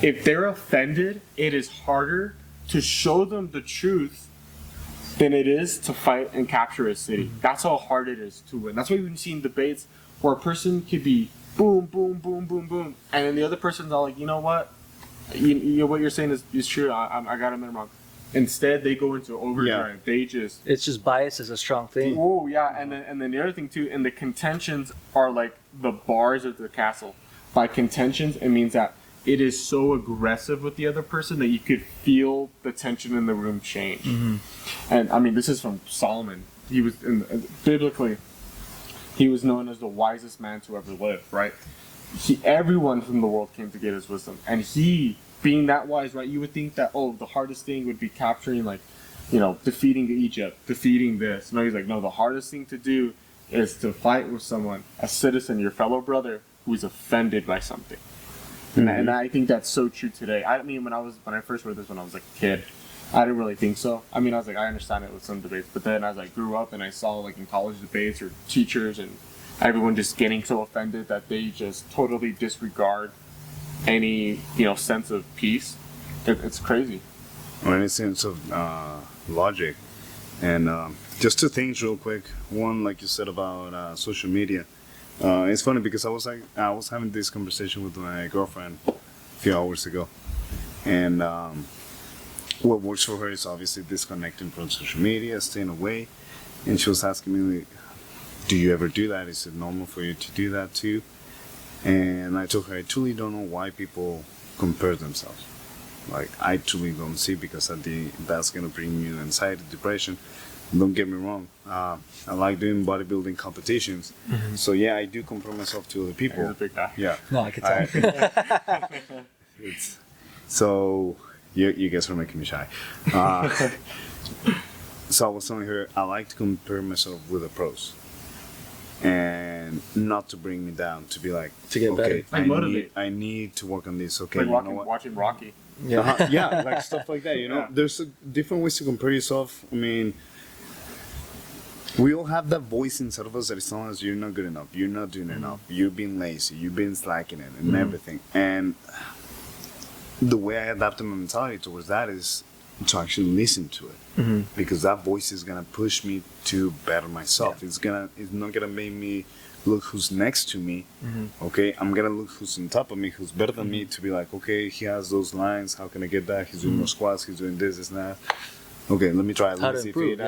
If they're offended, it is harder to show them the truth than it is to fight and capture a city. That's how hard it is to win. That's why we've been seeing debates where a person could be boom, boom, boom, boom, boom, and then the other person's all like, you know what? What you're saying is true. I got him wrong. Instead, they go into overdrive. They just... It's just bias is a strong thing. Oh, yeah. And then the other thing, too, and the contentions are like the bars of the castle. By contentions, it means that it is so aggressive with the other person that you could feel the tension in the room change. And, I mean, this is from Solomon. He was, biblically, he was known as the wisest man to ever live, right? Everyone from the world came to get his wisdom. And he, being that wise, right, you would think that, the hardest thing would be capturing, like, defeating Egypt, defeating this. No, he's like, no, the hardest thing to do is to fight with someone, a citizen, your fellow brother, who is offended by something. And I think that's so true today. I mean, when I first read this when I was like a kid, I didn't really think so. I mean, I was like, I understand it with some debates, but then as I grew up and I saw like in college debates or teachers and everyone just getting so offended that they just totally disregard any sense of peace. It's crazy. Or any sense of logic. And just two things real quick. One, like you said about social media. It's funny because I was having this conversation with my girlfriend a few hours ago, and what works for her is obviously disconnecting from social media, staying away. And she was asking me, "Do you ever do that? Is it normal for you to do that too?" And I told her, I truly don't know why people compare themselves. Like I truly don't see, because that's gonna bring you anxiety, depression. Don't get me wrong. I like doing bodybuilding competitions, so yeah, I do compare myself to other people. He's a big guy. Yeah. No, I can tell. It's so you guys are making me shy. So I was telling her I like to compare myself with the pros, and not to bring me down, to be like, To get better. Like motivate. I need to work on this. Okay, Like you know what? watching Rocky. Yeah. Yeah, like stuff like that. You know, Yeah. there's different ways to compare yourself. I mean, we all have that voice inside of us that is telling us you're not good enough, you're not doing enough, you've been lazy, you've been slacking it, and everything. And the way I adapted my mentality towards that is to actually listen to it, because that voice is gonna push me to better myself. It's not gonna make me look who's next to me. Okay, I'm gonna look who's on top of me, who's better than me, to be like, okay, he has those lines, how can I get that? He's doing more squats, he's doing this and that. Okay, let me try it. How Let me to see improve,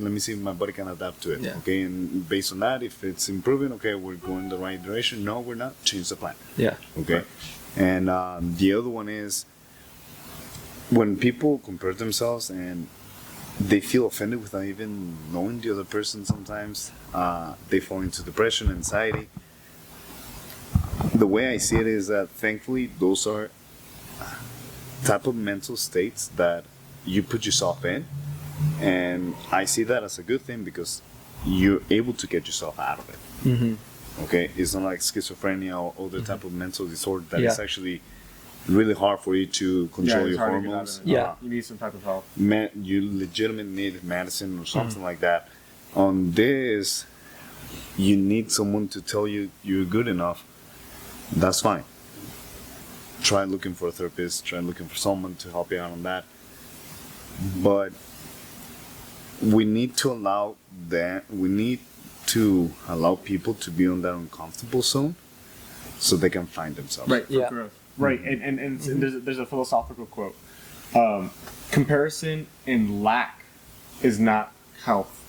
let me see if my body can adapt to it. Yeah. Okay, and based on that, if it's improving, okay, we're going the right direction. No, we're not. Change the plan. Yeah. Okay, and the other one is when people compare themselves and they feel offended without even knowing the other person. Sometimes they fall into depression, anxiety. The way I see it is that thankfully those are type of mental states that you put yourself in, and I see that as a good thing, because you're able to get yourself out of it. Okay, it's not like schizophrenia or other type of mental disorder that is actually really hard for you to control it's your hard to get out of hormones. it. Yeah. You need some type of help. You legitimately need medicine or something like that. On this, you need someone to tell you you're good enough. That's fine. Try looking for a therapist. Try looking for someone to help you out on that. But we need to allow that. We need to allow people to be on that uncomfortable zone, so they can find themselves. Right. For Yeah. growth. Right. And there's a philosophical quote. Comparison and lack is not health.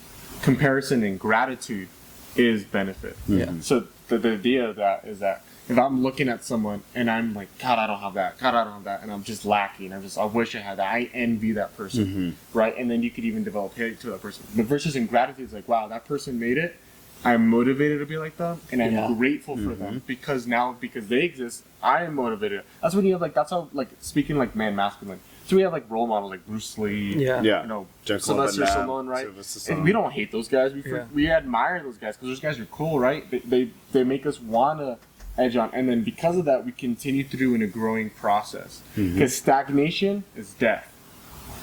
Comparison and gratitude is benefit. Yeah. So the idea of that is that if I'm looking at someone and I'm like, God, I don't have that. God, I don't have that, and I'm just lacking. I wish I had that. I envy that person, right? And then you could even develop hate to that person. But versus in gratitude, it's like, wow, that person made it. I'm motivated to be like them, and I'm grateful for them because they exist, I am motivated. That's when you have that's how speaking man masculine. So we have role models like Bruce Lee, Yeah. Yeah. you know, Jean-Claude Sylvester Van Damme, Stallone, right? Sylvester And Stallone. we don't hate those guys. We admire those guys because those guys are cool, right? They make us wanna edge on, and then because of that, we continue through in a growing process. Because stagnation is death.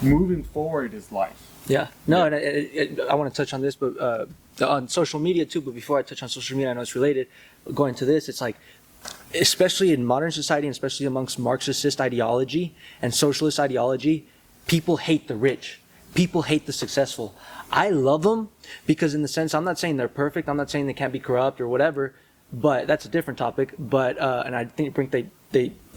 Moving forward is life. Yeah. No, and I want to touch on this, but on social media too. But before I touch on social media, I know it's related. Going to this, it's like, especially in modern society, and especially amongst Marxist ideology and socialist ideology, people hate the rich. People hate the successful. I love them because, in the sense, I'm not saying they're perfect. I'm not saying they can't be corrupt or whatever. But that's a different topic. But and I think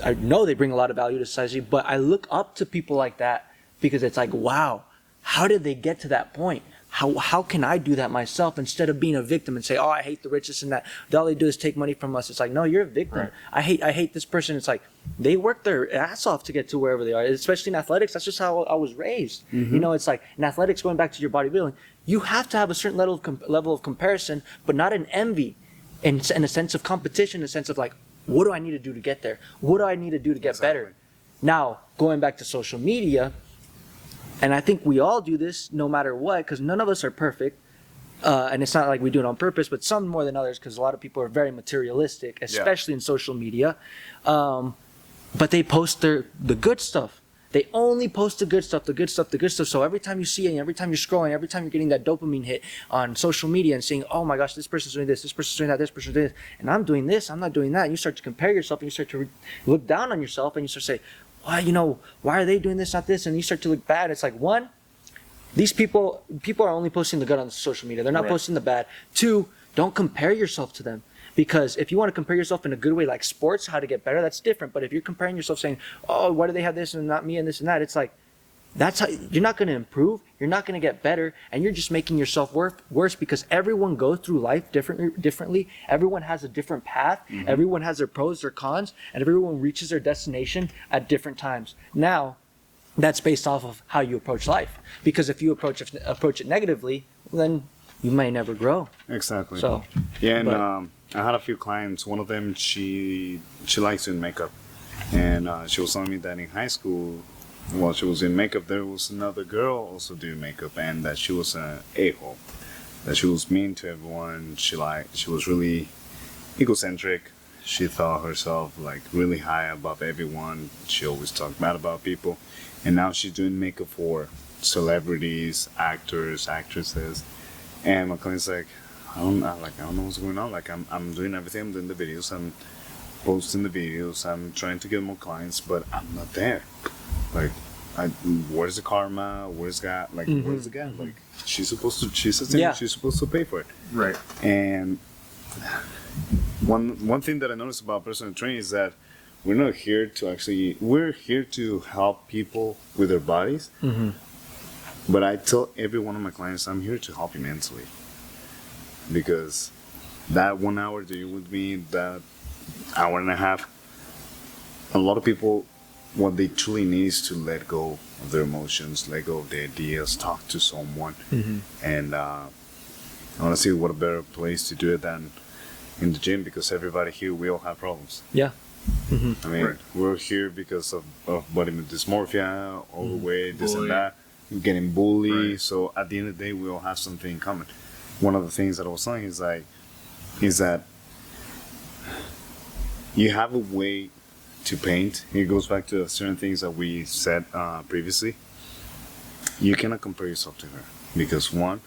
I know they bring a lot of value to society. But I look up to people like that because it's like, wow, how did they get to that point? How can I do that myself instead of being a victim and say, oh, I hate the richest and that. All they do is take money from us. It's like, no, you're a victim. Right. I hate this person. It's like they work their ass off to get to wherever they are, especially in athletics. That's just how I was raised. You know, it's like in athletics, going back to your bodybuilding, you have to have a certain level of comparison, but not an envy. In a sense of competition, in a sense of like, what do I need to do to get there? What do I need to do to get better? Now, going back to social media, and I think we all do this no matter what, because none of us are perfect. And it's not like we do it on purpose, but some more than others, because a lot of people are very materialistic, especially in social media. But they post the good stuff. They only post the good stuff, the good stuff, the good stuff. So every time you see it, every time you're scrolling, every time you're getting that dopamine hit on social media and seeing, oh my gosh, this person's doing this person's doing that, this person's doing this, and I'm doing this, I'm not doing that. And you start to compare yourself, and you start to look down on yourself, and you start to say, well, why are they doing this, not this? And you start to look bad. It's like, one, these people are only posting the good on social media. They're not posting the bad. Two, don't compare yourself to them. Because if you want to compare yourself in a good way, like sports, how to get better, that's different. But if you're comparing yourself saying, oh, why do they have this and not me and this and that? It's like, That's how you're not going to improve. You're not going to get better, and you're just making yourself worse because everyone goes through life differently. Everyone has a different path. Everyone has their pros, their cons, and everyone reaches their destination at different times. Now, that's based off of how you approach life. Because if you approach it negatively, then you may never grow. Exactly. So yeah, and I had a few clients. One of them, she likes doing makeup, and she was telling me that in high school, while she was in makeup, there was another girl also doing makeup, and that she was an a-hole, that she was mean to everyone. She was really egocentric. She thought herself like really high above everyone. She always talked bad about people, and now she's doing makeup for celebrities, actors, actresses. And my client's like, I don't know what's going on. Like I'm doing everything. I'm doing the videos. I'm posting the videos. I'm trying to get more clients, but I'm not there. Like, where's the karma? Where's God? Like, where's the God? Like, she's supposed to. She's supposed to pay for it. Right. And one thing that I noticed about personal training is that we're not here to actually. We're here to help people with their bodies. But I tell every one of my clients, I'm here to help you mentally. Because that 1 hour that you're with me, that hour and a half, a lot of people, what they truly need is to let go of their emotions, let go of their ideas, talk to someone. And honestly, what a better place to do it than in the gym, because everybody here, we all have problems. Yeah. I mean, we're here because of body dysmorphia, overweight, this and that. Getting bullied. Right. So at the end of the day, we all have something in common. One of the things that I was saying is that you have a way to paint. It goes back to certain things that we said previously. You cannot compare yourself to her because one,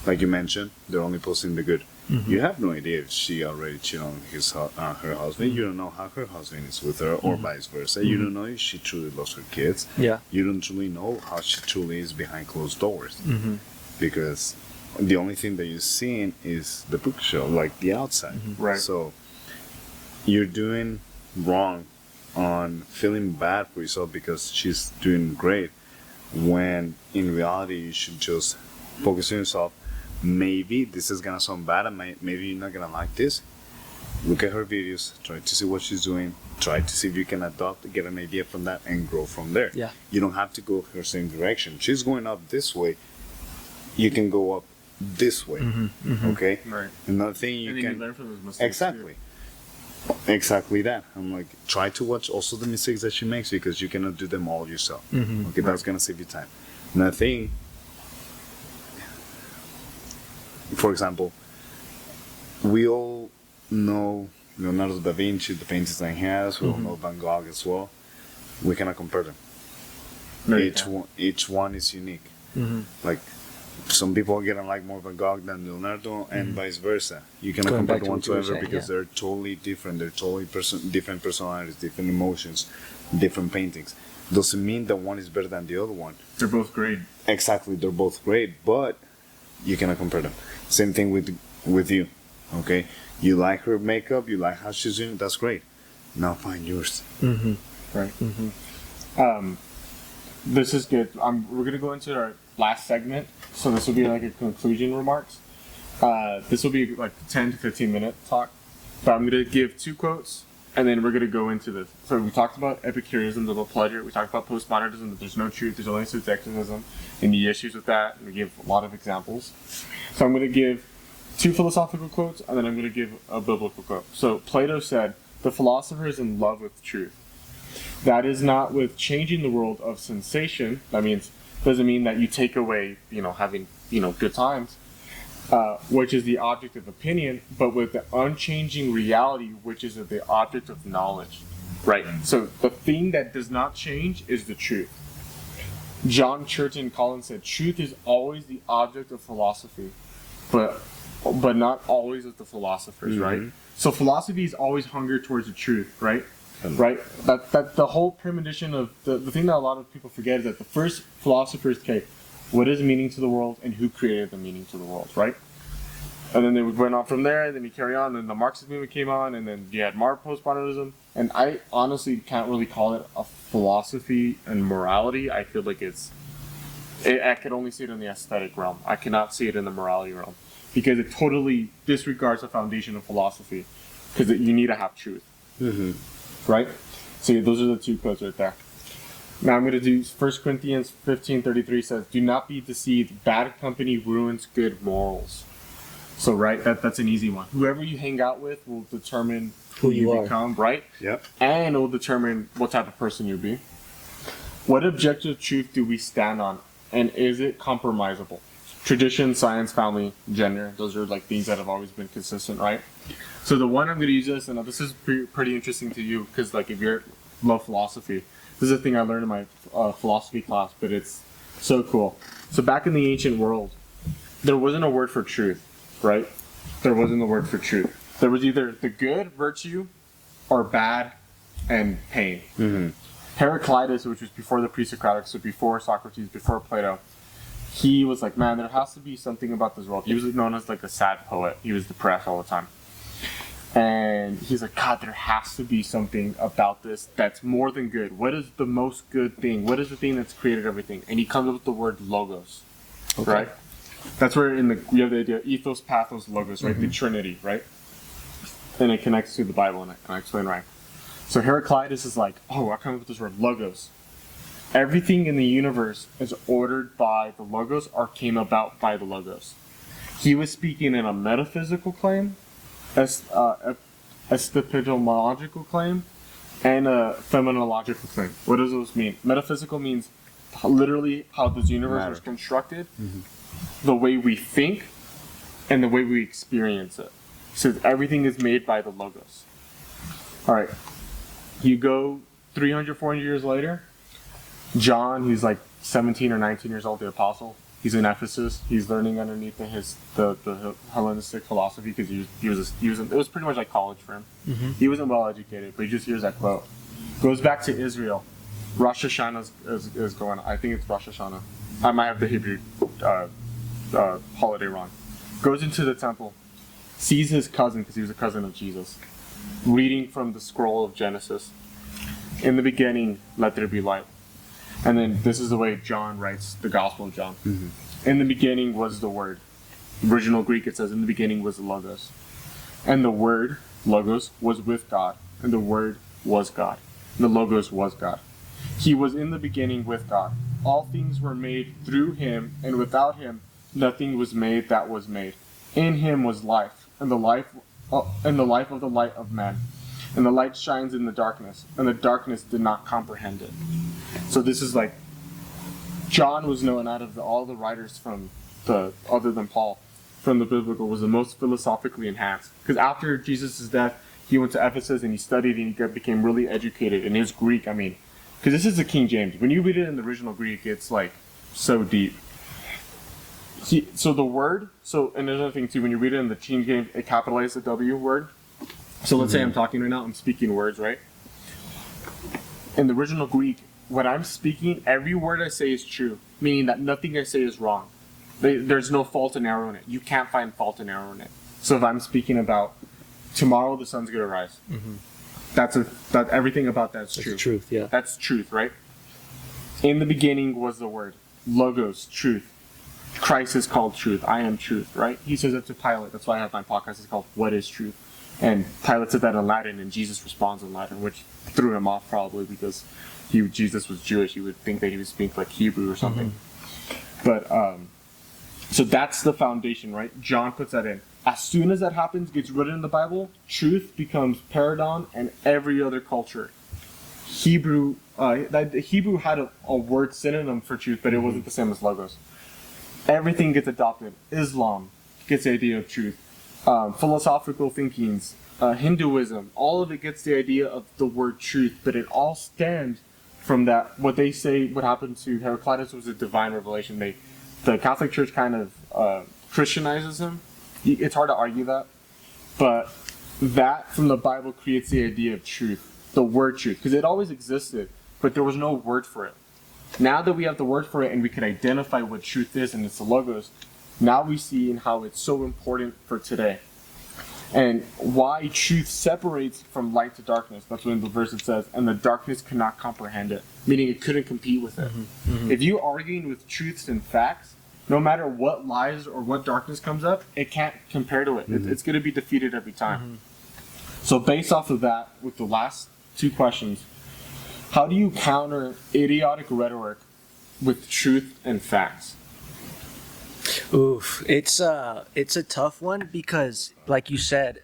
like you mentioned, they're only posting the good. You have no idea if she already cheated on her husband. You don't know how her husband is with her, or vice versa. You don't know if she truly loves her kids. Yeah. You don't truly know how she truly is behind closed doors, because the only thing that you're seeing is the bookshelf, like the outside. Right. So you're doing wrong on feeling bad for yourself because she's doing great, when in reality you should just focus on yourself. Maybe this is gonna sound bad, and maybe you're not gonna like this. Look at her videos, try to see what she's doing, try to see if you can adopt, get an idea from that, and grow from there. Yeah. You don't have to go her same direction. She's going up this way, you can go up this way. Okay? Right. Another thing you can learn from those mistakes. Exactly that. I'm like, try to watch also the mistakes that she makes, because you cannot do them all yourself. Okay, that's gonna save you time. Another thing, for example, we all know Leonardo da Vinci, the paintings that he has. We all know Van Gogh as well. We cannot compare them. Each one is unique. Like, some people are gonna like more Van Gogh than Leonardo, and vice versa. You cannot compare them whatsoever, because they're totally different. They're totally different personalities, different emotions, different paintings. Doesn't mean that one is better than the other one. They're both great. Exactly, they're both great, but you cannot compare them. Same thing with you, okay? You like her makeup, you like how she's doing it, that's great. Now find yours. Right. This is good. We're gonna go into our last segment, so this will be like a conclusion remarks. This will be like 10 to 15 minute talk, but I'm gonna give 2 quotes, and then we're gonna go into this. So we talked about Epicurism, the pleasure. We talked about postmodernism, that there's no truth, there's only subjectivism, and the issues with that. And we give a lot of examples. So I'm gonna give 2 philosophical quotes, and then I'm gonna give a biblical quote. So Plato said, "The philosopher is in love with truth. That is not with changing the world of sensation." That doesn't mean that you take away, having, good times, which is the object of opinion, but with the unchanging reality, which is the object of knowledge. Right. So the thing that does not change is the truth. John Churton Collins said, "Truth is always the object of philosophy, but not always of the philosophers." Right. So philosophy is always hunger towards the truth. Right. Right. That the whole premonition of the thing that a lot of people forget is that the first philosophers, what is meaning to the world, and who created the meaning to the world, right? And then they went on from there, and then you carry on, and the Marxist movement came on, and then you had more postmodernism, and I honestly can't really call it a philosophy and morality, I feel like I could only see it in the aesthetic realm. I cannot see it in the morality realm because it totally disregards the foundation of philosophy because you need to have truth. Right? So those are the two quotes right there. Now I'm going to do 1 Corinthians 15:33 says, "Do not be deceived. Bad company ruins good morals." So, right, that's an easy one. Whoever you hang out with will determine who you become, right? Yep. And it will determine what type of person you'll be. What objective truth do we stand on? And is it compromisable? Tradition, science, family, gender. Those are like things that have always been consistent, right? So the one I'm going to use this, and this is pretty interesting to you because like if you love philosophy, this is a thing I learned in my philosophy class, but it's so cool. So back in the ancient world, there wasn't a word for truth, right? There wasn't a word for truth. There was either the good, virtue, or bad and pain. Heraclitus, which was before the pre-Socratic, so before Socrates, before Plato, he was like, man, there has to be something about this world. He was known as like a sad poet. He was depressed all the time. And he's like, God, there has to be something about this that's more than good. What is the most good thing? What is the thing that's created everything? And he comes up with the word logos, right? That's where we have the idea ethos, pathos, logos, right? The Trinity, right? And it connects to the Bible, and I explain right. So Heraclitus is like, I come up with this word logos. Everything in the universe is ordered by the logos or came about by the logos. He was speaking in a metaphysical claim, epistemological claim, and a phenomenological claim. What does those mean? Metaphysical means literally how this universe was constructed, the way we think, and the way we experience it. So everything is made by the logos. All right. You go 300, 400 years later, John, who's like 17 or 19 years old, the apostle, he's in Ephesus. He's learning underneath the Hellenistic philosophy because it was pretty much like college for him. He wasn't well educated, but he just hears that quote. Goes back to Israel. Rosh Hashanah is going on. I think it's Rosh Hashanah. I might have the Hebrew holiday wrong. Goes into the temple, sees his cousin, because he was a cousin of Jesus, reading from the scroll of Genesis. In the beginning, let there be light. And then this is the way John writes the Gospel of John. In the beginning was the Word. Original Greek, it says, in the beginning was the Logos. And the Word, Logos, was with God. And the Word was God. And the Logos was God. He was in the beginning with God. All things were made through him, and without him nothing was made that was made. In him was life, and the life of the light of man. And the light shines in the darkness, and the darkness did not comprehend it. So this is like, John was known out of all the writers other than Paul, from the biblical, was the most philosophically enhanced. Because after Jesus' death, he went to Ephesus and he studied and he became really educated. And his Greek, because this is the King James. When you read it in the original Greek, it's like so deep. And there's another thing too, when you read it in the King James, it capitalizes the W word. So let's say I'm talking right now, I'm speaking words, right? In the original Greek, when I'm speaking, every word I say is true, meaning that nothing I say is wrong. There's no fault and error in it. You can't find fault and error in it. So if I'm speaking about tomorrow the sun's gonna rise, that everything about that's true. That's truth, yeah. That's truth, right? In the beginning was the Word, Logos, truth. Christ is called truth. I am truth, right? He says that to Pilate. That's why I have my podcast. It's called What is Truth? And Pilate said that in Latin, and Jesus responds in Latin, which threw him off probably because Jesus was Jewish. You would think that he would speak like Hebrew or something. But so that's the foundation, right? John puts that in. As soon as that happens, gets written in the Bible, truth becomes paradigm and every other culture. Hebrew had a word synonym for truth, but it wasn't the same as logos. Everything gets adopted. Islam gets the idea of truth. Philosophical thinkings, Hinduism, all of it gets the idea of the word truth, but it all stems from that. What they say, what happened to Heraclitus was a divine revelation. The Catholic Church kind of Christianizes him. It's hard to argue that, but that from the Bible creates the idea of truth, the word truth, because it always existed, but there was no word for it. Now that we have the word for it and we can identify what truth is, and it's the logos, now we see in how it's so important for today. And why truth separates from light to darkness. That's when the verse it says, and the darkness could not comprehend it, meaning it couldn't compete with it. If you're arguing with truths and facts, no matter what lies or what darkness comes up, it can't compare to it. It's going to be defeated every time. So based off of that, with the last two questions, how do you counter idiotic rhetoric with truth and facts? Oof, it's a tough one because, like you said,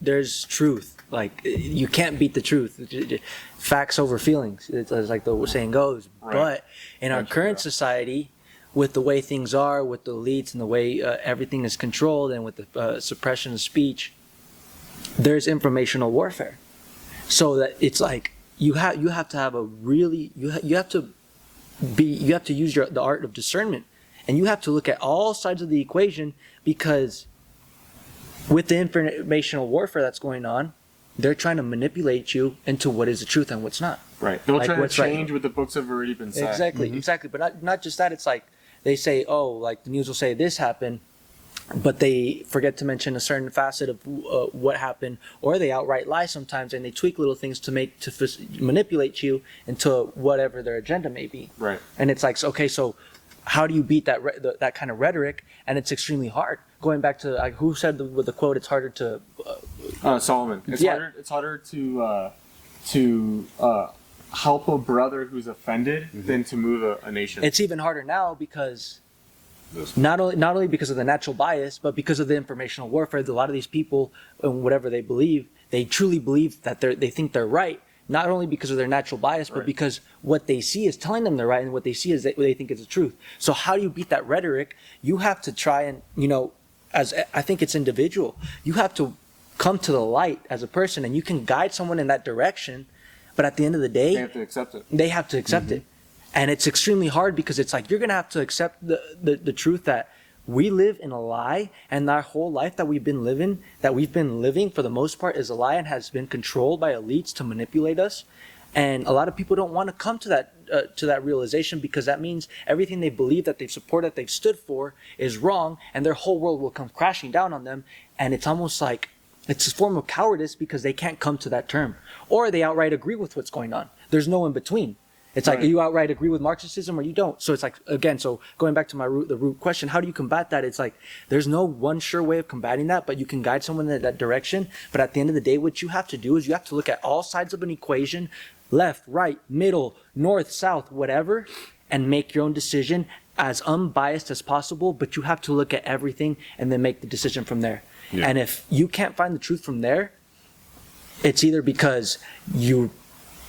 there's truth. Like, you can't beat the truth. Facts over feelings. It's like the saying goes. Right. But in our current society, with the way things are, with the elites and the way everything is controlled, and with the suppression of speech, there's informational warfare. So that it's like you have to have a really you have to use the art of discernment. And you have to look at all sides of the equation, because with the informational warfare that's going on, they're trying to manipulate you into what is the truth and what's not. Right. They'll Like try to what's right. change what the books have already been said. Exactly. But not just that. It's like they say, oh, like the news will say this happened, but they forget to mention a certain facet of what happened, or they outright lie sometimes, and they tweak little things to manipulate you into whatever their agenda may be. Right. And it's like, okay, so how do you beat that kind of rhetoric? And it's extremely hard. Going back to who said with the quote, it's harder to Solomon. It's harder to help a brother who's offended than to move a nation. It's even harder now because not only because of the natural bias, but because of the informational warfare. A lot of these people, and whatever they believe, they truly believe that they think they're right. Not only because of their natural bias, but because what they see is telling them they're right, and what they see is what they think is the truth. So how do you beat that rhetoric? You have to try and, as I think it's individual, you have to come to the light as a person, and you can guide someone in that direction. But at the end of the day, they have to accept it. They have to accept it. And it's extremely hard, because it's like you're going to have to accept the truth that we live in a lie, and our whole life that we've been living for the most part is a lie, and has been controlled by elites to manipulate us. And a lot of people don't want to come to that realization, because that means everything they believe, that they've supported, that they've stood for, is wrong, and their whole world will come crashing down on them. And it's almost like it's a form of cowardice, because they can't come to that term, or they outright agree with what's going on. There's no in between. It's like you outright agree with Marxism or you don't. So it's like, again, so going back to the root question, how do you combat that? It's like, there's no one sure way of combating that, but you can guide someone in that direction. But at the end of the day, what you have to do is you have to look at all sides of an equation, left, right, middle, north, south, whatever, and make your own decision as unbiased as possible. But you have to look at everything and then make the decision from there. Yeah. And if you can't find the truth from there, it's either because you've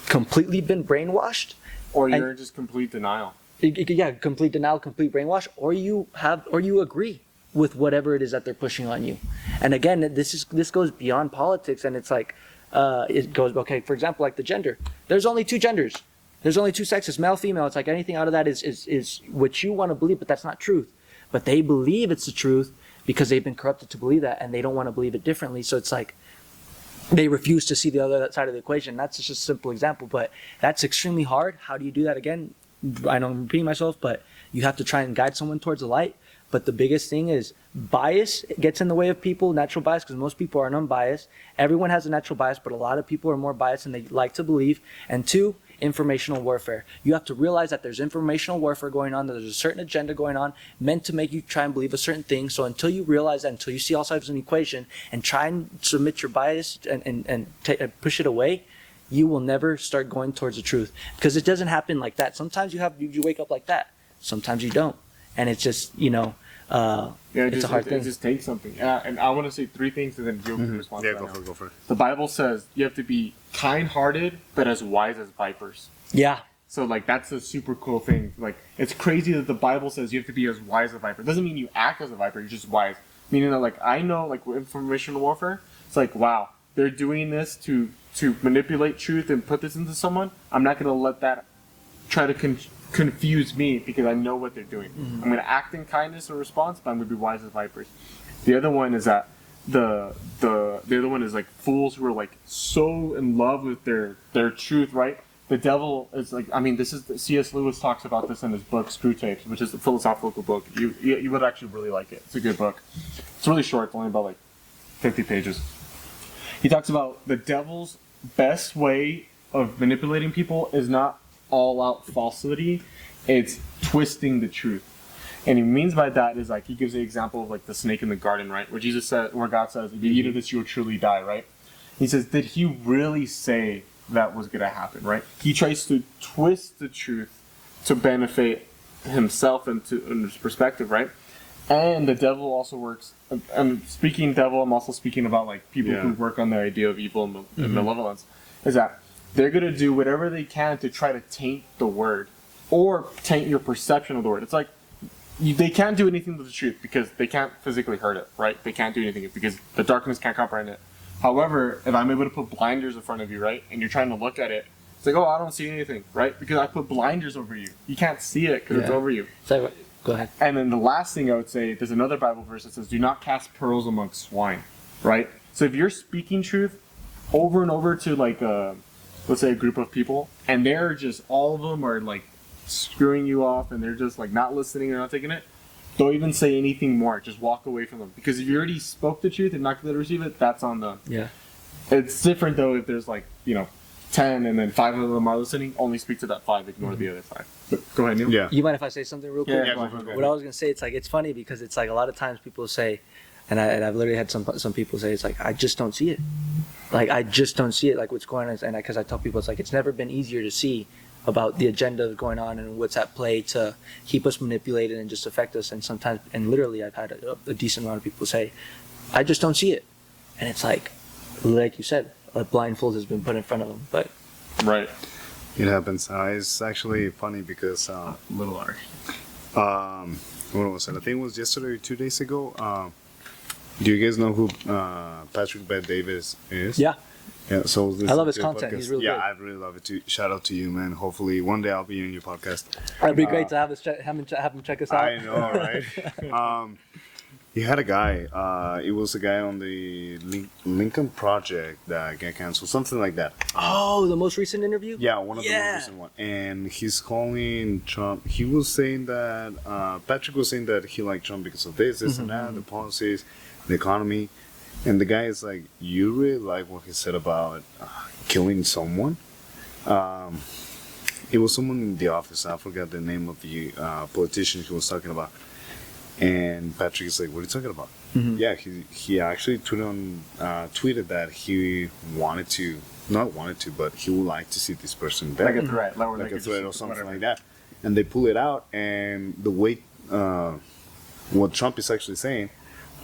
completely been brainwashed, or you're in just complete denial. Yeah, complete denial, complete brainwash, or you agree with whatever it is that they're pushing on you. And again, this goes beyond politics, and it's like it goes, okay, for example, like the gender. There's only two genders. There's only two sexes, male, female. It's like anything out of that is what you want to believe, but that's not truth. But they believe it's the truth because they've been corrupted to believe that, and they don't want to believe it differently. So it's like they refuse to see the other side of the equation. That's just a simple example, but that's extremely hard. How do you do that? Again, I know I'm repeating myself, but you have to try and guide someone towards the light. But the biggest thing is bias gets in the way of people, natural bias, because most people are unbiased. Everyone has a natural bias, but a lot of people are more biased than they like to believe. And two, informational warfare. You have to realize that there's informational warfare going on, that there's a certain agenda going on meant to make you try and believe a certain thing. So until you realize that, until you see all sides of an equation and try and submit your bias and push it away, you will never start going towards the truth, because it doesn't happen like that. Sometimes you wake up like that. Sometimes you don't. And it's just, it's a hard thing. It just takes something. And I want to say three things, and then you'll respond to that. Yeah, go for it. The Bible says you have to be kind-hearted, but as wise as vipers. Yeah. So, like, that's a super cool thing. Like, it's crazy that the Bible says you have to be as wise as a viper. It doesn't mean you act as a viper, you're just wise. Meaning that, like, I know, like, with information warfare, it's like, wow, they're doing this to manipulate truth and put this into someone. I'm not going to let that try to confuse me, because I know what they're doing. I'm going to act in kindness in response, but I'm going to be wise as vipers. The other one is that the other one is like fools who are like so in love with their truth, right? The devil is like, I mean, this is C.S. Lewis talks about this in his book Screw Tapes, which is a philosophical book. You would actually really like it. It's a good book. It's really short. It's only about like 50 pages. He talks about the devil's best way of manipulating people is not all-out falsity, it's twisting the truth. And he means by that is like, he gives the example of like the snake in the garden, right? Where Jesus said, where God says, if you eat of this, you will truly die, right? He says, did he really say that was going to happen, right? He tries to twist the truth to benefit himself and his perspective, right? And the devil also works. I'm speaking devil. I'm also speaking about like people who work on the idea of evil and malevolence. Is that they're gonna do whatever they can to try to taint the word or taint your perception of the word. It's like they can't do anything with the truth because they can't physically hurt it, right? They can't do anything because the darkness can't comprehend it. However, if I'm able to put blinders in front of you, right, and you're trying to look at it, it's like, oh, I don't see anything, right? Because I put blinders over you. You can't see it because it's over you. So, go ahead. And then the last thing I would say, there's another Bible verse that says, do not cast pearls amongst swine, right? So if you're speaking truth over and over to like, let's say a group of people, and they're just, all of them are like screwing you off and they're just like not listening or not taking it, don't even say anything more. Just walk away from them. Because if you already spoke the truth and not going to receive it, that's on them. Yeah. It's different though if there's like, 10 and then 5 of them are listening, only speak to that 5, ignore the other 5. But go ahead, Neil. Yeah. You mind if I say something real quick? Yeah, go ahead. What I was gonna say, it's like, it's funny because it's like a lot of times people say, and I've literally had some people say, it's like, I just don't see it. Like, I just don't see it, like what's going on. And because I tell people, it's like, it's never been easier to see about the agenda going on and what's at play to keep us manipulated and just affect us. And sometimes, and literally, I've had a decent amount of people say, I just don't see it. And it's like you said, a blindfold has been put in front of them. But Right. It happens. It's actually funny because Little R. what was it? I think it was yesterday or 2 days ago. Do you guys know who Patrick Bet Davis is? yeah, Yeah. So I love his content. He's really yeah, good. I really love it too. Shout out to you, man. Hopefully one day I'll be in your podcast. It'd be great to have him check us out. I know, right? He had a guy. It was a guy on the Lincoln Project that got canceled, something like that. Oh, the most recent interview? Yeah, one of the Yeah. most recent one. And he's calling Trump. He was saying that Patrick was saying that he liked Trump because of this, and that, the policies, the economy. And the guy is like, you really like what he said about killing someone? It was someone in the office. I forgot the name of the politician he was talking about. And Patrick is like, what are you talking about? Yeah, he actually tweeted that he but he would like to see this person dead. Like a threat. Like a threat or something like that. And they pull it out, and the way, what Trump is actually saying,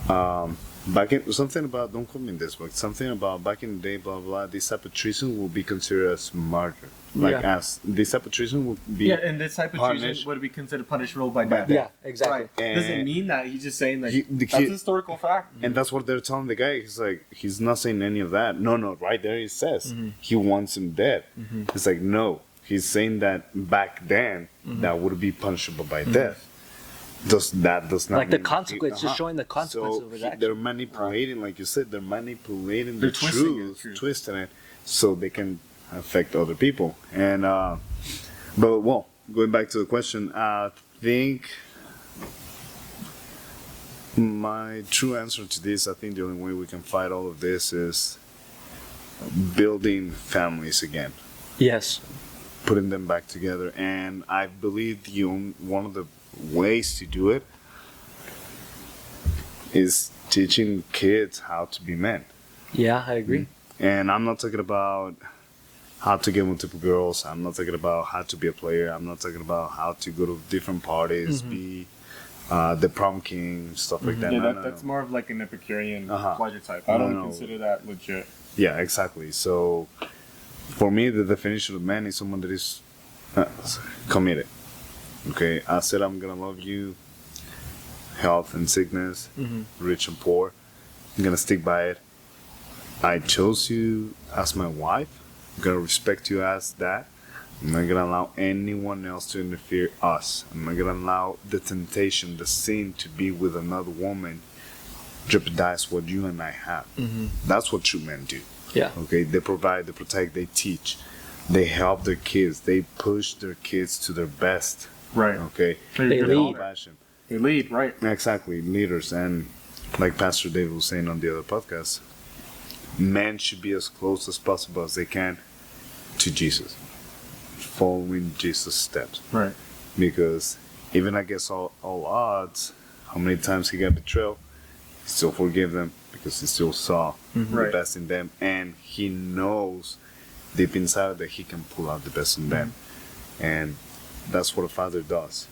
something about, don't quote me in this, but something about back in the day, blah, blah, this type of treason will be considered as murder. Like, as this type of treason would be and this type of treason would be considered punishable by death. Yeah, exactly. Right. And Doesn't mean that. He's just saying that that's he- historical fact. And that's what they're telling the guy. He's like, he's not saying any of that. No, right there he says he wants him dead. It's like, no, he's saying that back then that would be punishable by death. Does not Like the mean consequence, just showing the consequences of his action. They're manipulating, like you said, they're manipulating the twisting truth, twisting it, so they can affect other people. And but well, going back to the question, I think my true answer to this, I think the only way we can fight all of this is building families again, Yes. putting them back together. And I believe one of the ways to do it is teaching kids how to be men. Yeah, I agree. And I'm not talking about how to get multiple girls. I'm not talking about how to be a player. I'm not talking about how to go to different parties, be the prom king, stuff like that. Yeah, No, that's more of like an Epicurean pleasure type. No, I don't no. consider that legit. Yeah, exactly. So for me, the definition of man is someone that is committed. Okay, I said I'm gonna love you, health and sickness, rich and poor. I'm gonna stick by it. I chose you as my wife. I'm gonna respect you as that. I'm not gonna allow anyone else to interfere us. I'm not gonna allow the temptation, the sin to be with another woman jeopardize what you and I have. That's what true men do. Yeah. Okay, they provide, they protect, they teach, they help their kids, they push their kids to their best. Right. Okay, So They you're lead. older. passion. They lead, right. Exactly, leaders. And like Pastor David was saying on the other podcast, men should be as close as possible as they can to Jesus, following Jesus' steps. Right. Because even against all odds, how many times he got betrayed, he still forgave them because he still saw the best in them, and he knows deep inside that he can pull out the best in them. And that's what a father does.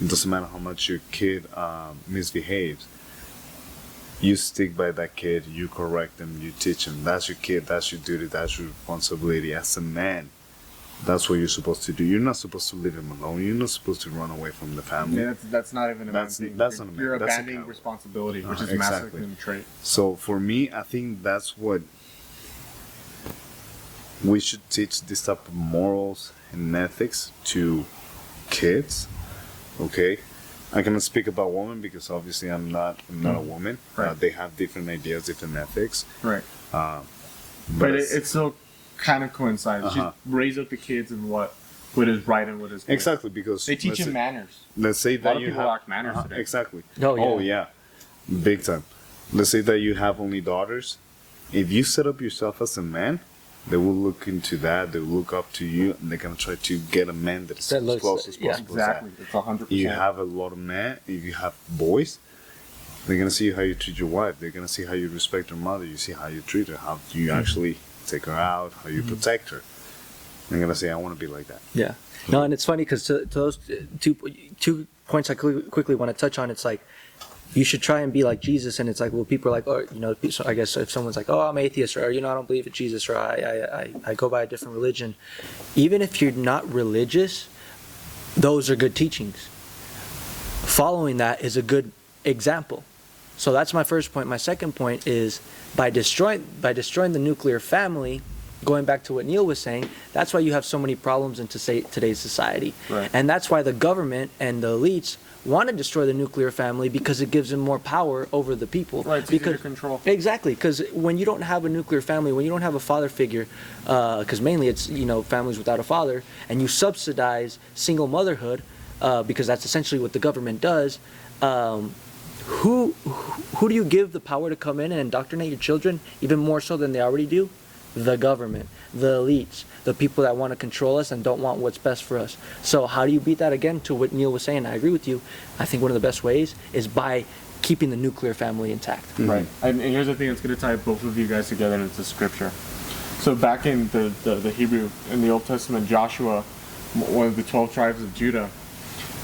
It doesn't matter how much your kid misbehaves. You stick by that kid, you correct them, you teach them. That's your kid, that's your duty, that's your responsibility as a man. That's what you're supposed to do. You're not supposed to leave him alone. You're not supposed to run away from the family. Yeah, that's not even a man thing. That's not a man. You're That's abandoning responsibility, which is exactly. masculine trait. So for me, I think that's what we should teach, this type of morals and ethics to kids. Okay, I cannot speak about women because obviously I'm not a woman. Right. They have different ideas, different ethics. Right. But it still kind of coincides. You raise up the kids in what is right and what is good. Exactly, because They teach them manners. Let's say A lot that of you people have lack manners today. exactly. Oh, Yeah, big time. Let's say that you have only daughters. If you set up yourself as a man, they will look into that. They will look up to you, and they're gonna try to get a man that is That as looks- close as yeah. possible. Exactly. It's 100%. You have a lot of men. If you have boys, they're gonna see how you treat your wife. They're gonna see how you respect your mother. You see how you treat her. How you actually take her out. How you protect her. They're gonna say, "I want to be like that." Yeah. No, and it's funny because to those two points I quickly want to touch on, it's like you should try and be like Jesus, and it's like, well, people are like, oh, so I guess if someone's like, oh, I'm atheist, or I don't believe in Jesus, or I go by a different religion, even if you're not religious, those are good teachings. Following that is a good example. So that's my first point. My second point is by destroying the nuclear family, going back to what Neil was saying, that's why you have so many problems in today's society. Right. And that's why the government and the elites want to destroy the nuclear family, because it gives them more power over the people. Right, it's easier to control. Exactly, because when you don't have a nuclear family, when you don't have a father figure, because mainly it's families without a father, and you subsidize single motherhood, because that's essentially what the government does. Who do you give the power to come in and indoctrinate your children even more so than they already do? The government, the elites, the people that want to control us and don't want what's best for us. So how do you beat that? Again, to what Neil was saying, I agree with you. I think one of the best ways is by keeping the nuclear family intact. Right. And here's the thing that's going to tie both of you guys together, and it's the scripture. So back in the Hebrew, in the Old Testament, Joshua, one of the 12 tribes of Judah,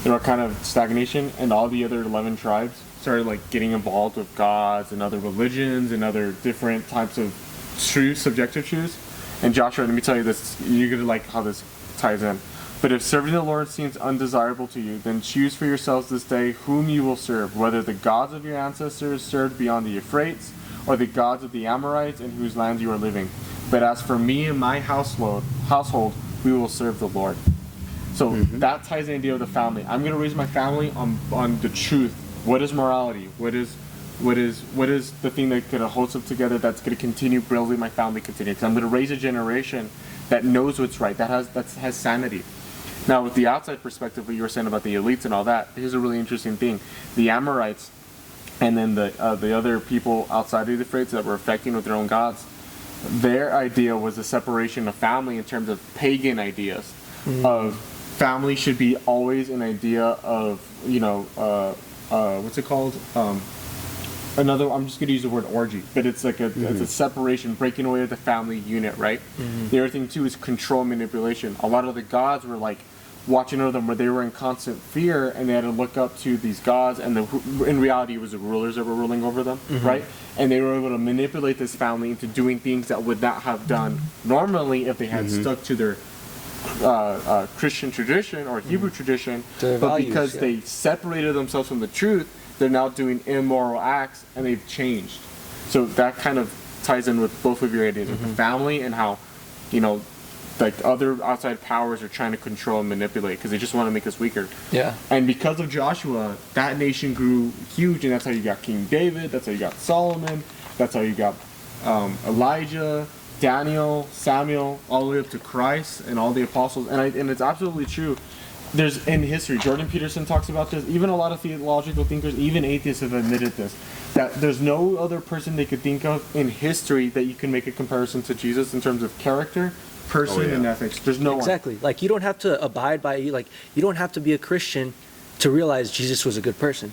there were kind of stagnation, and all the other 11 tribes started like getting involved with gods and other religions and other different types of truths, subjective truths. And Joshua, let me tell you this, you're going to like how this ties in. But if serving the Lord seems undesirable to you, then choose for yourselves this day whom you will serve, whether the gods of your ancestors served beyond the Euphrates, or the gods of the Amorites in whose land you are living. But as for me and my household, we will serve the Lord. So that ties in the idea of the family. I'm going to raise my family on the truth. What is morality? What is the thing that could hold us together, that's going to continue building my family continue? Because I'm going to raise a generation that knows what's right, that has sanity. Now, with the outside perspective, what you were saying about the elites and all that, here's a really interesting thing. The Amorites and then the other people outside of the Euphrates that were affecting with their own gods, their idea was the separation of family in terms of pagan ideas. Of family should be always an idea of, what's it called? I'm just going to use the word orgy, but it's like it's a separation, breaking away of the family unit, right? The other thing too is control, manipulation. A lot of the gods were like watching over them, where they were in constant fear, and they had to look up to these gods, and in reality it was the rulers that were ruling over them, right? And they were able to manipulate this family into doing things that would not have done normally if they had stuck to their Christian tradition or Hebrew tradition, Their but values, because they separated themselves from the truth, they're now doing immoral acts, and they've changed. So that kind of ties in with both of your ideas with the family, and how, like other outside powers are trying to control and manipulate because they just want to make us weaker. Yeah. And because of Joshua, that nation grew huge, and that's how you got King David, that's how you got Solomon, that's how you got Elijah, Daniel, Samuel, all the way up to Christ and all the apostles. And it's absolutely true. there's in history, Jordan Peterson talks about this, even a lot of theological thinkers, even atheists have admitted this, that there's no other person they could think of in history that you can make a comparison to Jesus in terms of character, person, and ethics. There's no Exactly. Like, you don't have to abide by, like, you don't have to be a Christian to realize Jesus was a good person.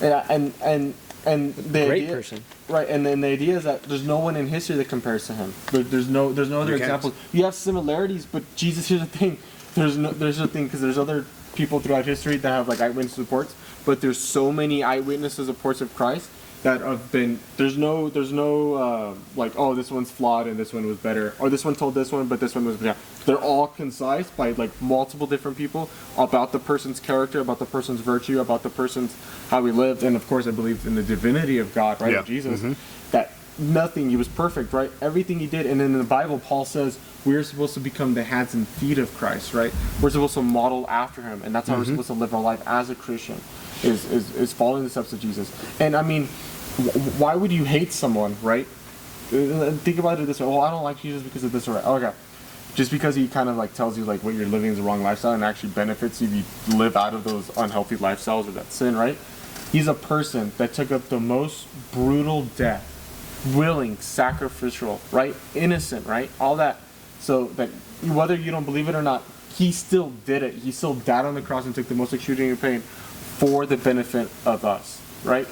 Yeah, and the Great idea, person. right? And then the idea is that there's no one in history that compares to him. There's no other examples. You have similarities, but Jesus. Here's the thing. There's a thing because there's other people throughout history that have like eyewitness reports, but there's so many eyewitnesses reports of Christ that have been. There's no like, oh, this one's flawed and this one was better, or this one told this one but this one was better. They're all concise by like multiple different people about the person's character, about the person's virtue, about the person's how he lived, and of course I believe in the divinity of God, right? Of Jesus, that nothing, he was perfect, right? Everything he did. And then in the Bible, Paul says we're supposed to become the hands and feet of Christ, right? We're supposed to model after him, and that's how we're supposed to live our life as a Christian, is following the steps of Jesus. And I mean, why would you hate someone, right? Think about it this way. Oh, I don't like Jesus because of this or that. Okay. Just because he kind of like tells you like what you're living is the wrong lifestyle and actually benefits you if you live out of those unhealthy lifestyles or that sin, right? He's a person that took up the most brutal death, willing, sacrificial, right? Innocent, right? All that. So that whether you don't believe it or not, he still did it. He still died on the cross and took the most excruciating pain for the benefit of us, right?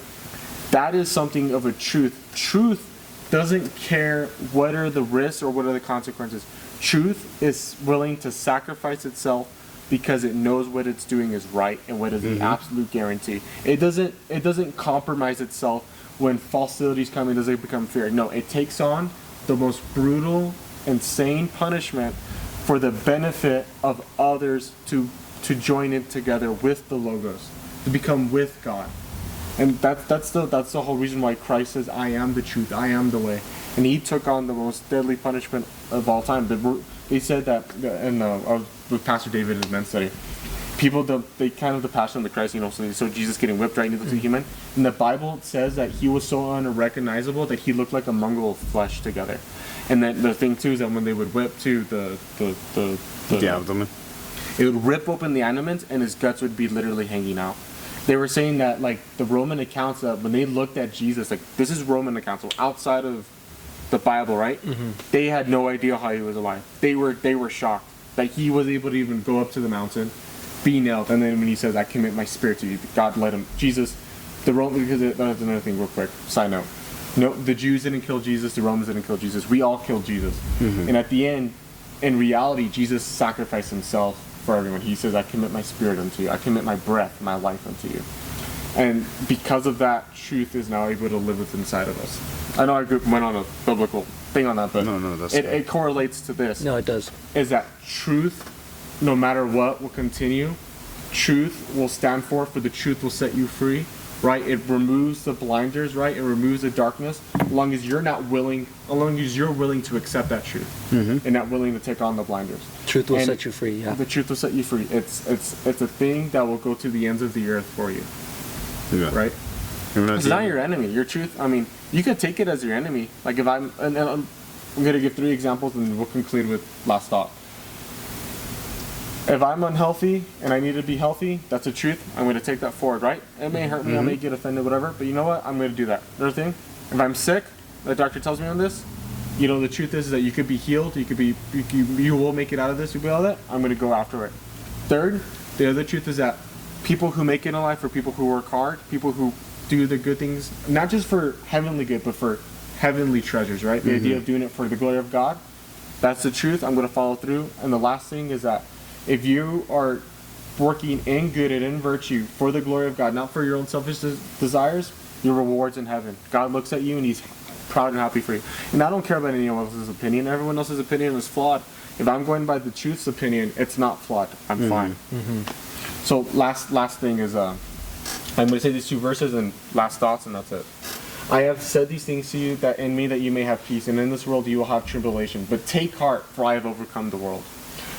That is something of a truth. Truth doesn't care what are the risks or what are the consequences. Truth is willing to sacrifice itself because it knows what it's doing is right and what is the absolute guarantee. It doesn't compromise itself when falsities come. It doesn't become fear. No, it takes on the most brutal, insane punishment for the benefit of others to join it together with the Logos, to become with God. And that's the whole reason why Christ says, I am the truth, I am the way. And he took on the most deadly punishment of all time. He said that with Pastor David in his men's study. People, they kind of the passion of the Christ, so Jesus getting whipped right into the human. And the Bible says that he was so unrecognizable that he looked like a mongrel of flesh together. And then the thing too is that when they would whip to the abdomen, it would rip open the abdomen and his guts would be literally hanging out. They were saying that like the Roman accounts that when they looked at Jesus, like this is Roman accounts, so outside of the Bible, right? They had no idea how he was alive. They were shocked that he was able to even go up to the mountain, be nailed, and then when he says, "I commit my spirit to you," God let him. Jesus, the Roman, because that's another thing, real quick. Side note: no, the Jews didn't kill Jesus. The Romans didn't kill Jesus. We all killed Jesus. And at the end, in reality, Jesus sacrificed himself for everyone. He says, I commit my spirit unto you. I commit my breath, my life unto you. And because of that, truth is now able to live within inside of us. I know I went on a biblical thing on that, but it correlates to this. No, it does. Is that truth, no matter what, will continue. Truth will stand for the truth will set you free, right? It removes the blinders, right? It removes the darkness, as long as you're willing to accept that truth and not willing to take on the blinders. Truth will set you free, yeah. The truth will set you free. It's a thing that will go to the ends of the earth for you. Yeah. Right? It's not your enemy. Your truth, I mean, you could take it as your enemy. Like if I'm going to give 3 examples and we'll conclude with last thought. If I'm unhealthy and I need to be healthy, that's a truth. I'm going to take that forward, right? It may hurt me, I may get offended, whatever, but you know what? I'm going to do that. Another thing, if I'm sick, the doctor tells me on this, the truth is that you could be healed, you will make it out of this, you'll be all that. I'm going to go after it. Third, the other truth is that people who make it in life are people who work hard, people who do the good things, not just for heavenly good, but for heavenly treasures, right? The idea of doing it for the glory of God. That's the truth. I'm going to follow through. And the last thing is that if you are working in good and in virtue for the glory of God, not for your own selfish desires, your reward's in heaven. God looks at you and he's proud and happy for you. And I don't care about anyone else's opinion. Everyone else's opinion is flawed. If I'm going by the truth's opinion, it's not flawed. I'm fine. So last thing is, I'm going to say these 2 verses and last thoughts, and that's it. I have said these things to you that in me that you may have peace, and in this world you will have tribulation. But take heart, for I have overcome the world.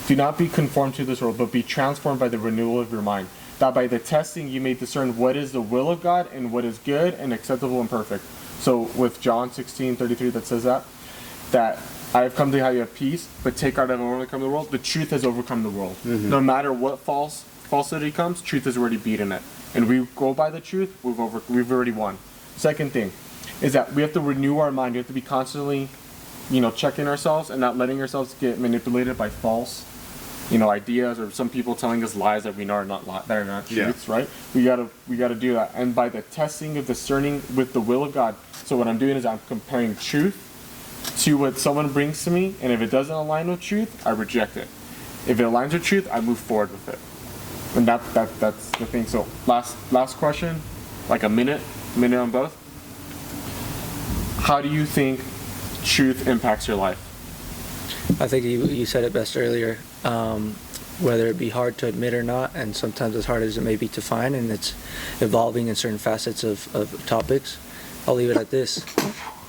Do not be conformed to this world, but be transformed by the renewal of your mind, that by the testing you may discern what is the will of God and what is good and acceptable and perfect. So with John 16:33 that says that I have come to how you have peace, but take heart, I have overcome the world. The truth has overcome the world. No matter what false falsity comes, truth is already beaten it. And we go by the truth, we've already won. Second thing is that we have to renew our mind. We have to be constantly, checking ourselves and not letting ourselves get manipulated by false, ideas or some people telling us lies that we know are not that are not truths, right? We gotta do that. And by the testing of discerning with the will of God. So what I'm doing is I'm comparing truth to what someone brings to me, and if it doesn't align with truth, I reject it. If it aligns with truth, I move forward with it. And that's the thing. So last question, like a minute on both. How do you think truth impacts your life? I think you said it best earlier. Whether it be hard to admit or not, and sometimes as hard as it may be to find, and it's evolving in certain facets of topics. I'll leave it at this.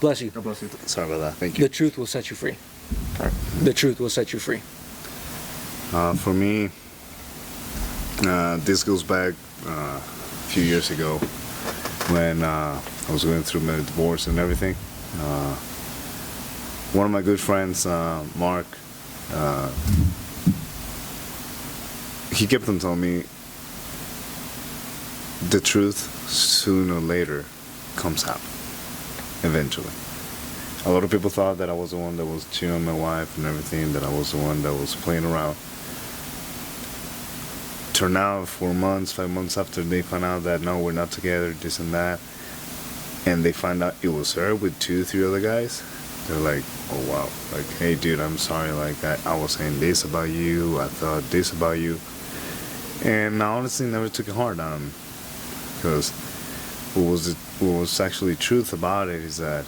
Bless you. God bless you. Sorry about that. Thank you. The truth will set you free. All right. The truth will set you free. For me, this goes back a few years ago when I was going through my divorce and everything. One of my good friends, Mark, he kept on telling me the truth sooner or later comes out eventually. A lot of people thought that I was the one that was cheating on my wife and everything, that I was the one that was playing around. Turned out 4 months, 5 months after they found out that no, we're not together, this and that, and they find out it was her with 2-3 other guys. They're like, oh wow, like, hey dude, I'm sorry, like I was saying this about you, I thought this about you, and I honestly never took it hard on them, because what was actually truth about it is that,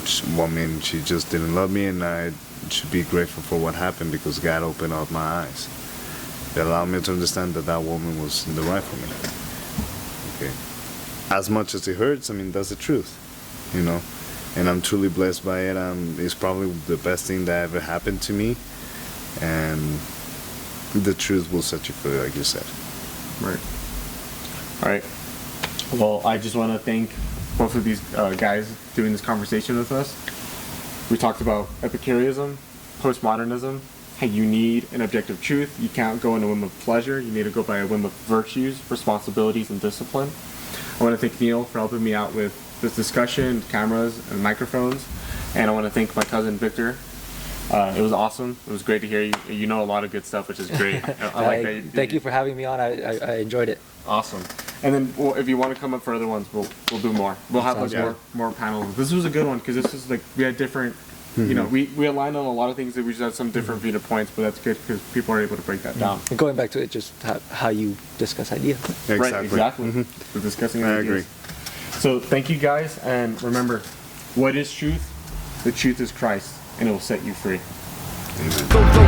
she just didn't love me, and I should be grateful for what happened because God opened up my eyes. It allowed me to understand that woman was in the right for me. Okay, as much as it hurts, that's the truth, and I'm truly blessed by it. It's probably the best thing that ever happened to me, and the truth will set you free, like you said. Right. All right. Well, I just want to thank both of these guys doing this conversation with us. We talked about Epicurism, Postmodernism, how you need an objective truth. You can't go in a whim of pleasure. You need to go by a whim of virtues, responsibilities, and discipline. I want to thank Neil for helping me out with this discussion, cameras, and microphones. And I want to thank my cousin Victor. It was awesome. It was great to hear you. You know a lot of good stuff, which is great. I like that. Thank you for having me on. I enjoyed it. Awesome. And then, if you want to come up for other ones, we'll do more. We'll have more panels. This was a good one because this is we had different. We aligned on a lot of things that we just had some different viewpoints, but that's good because people are able to break that down. And going back to it, just how you discuss ideas. Exactly. Right. Exactly. We're discussing ideas. I agree. So thank you guys, and remember, what is truth? The truth is Christ, and it will set you free. Amen.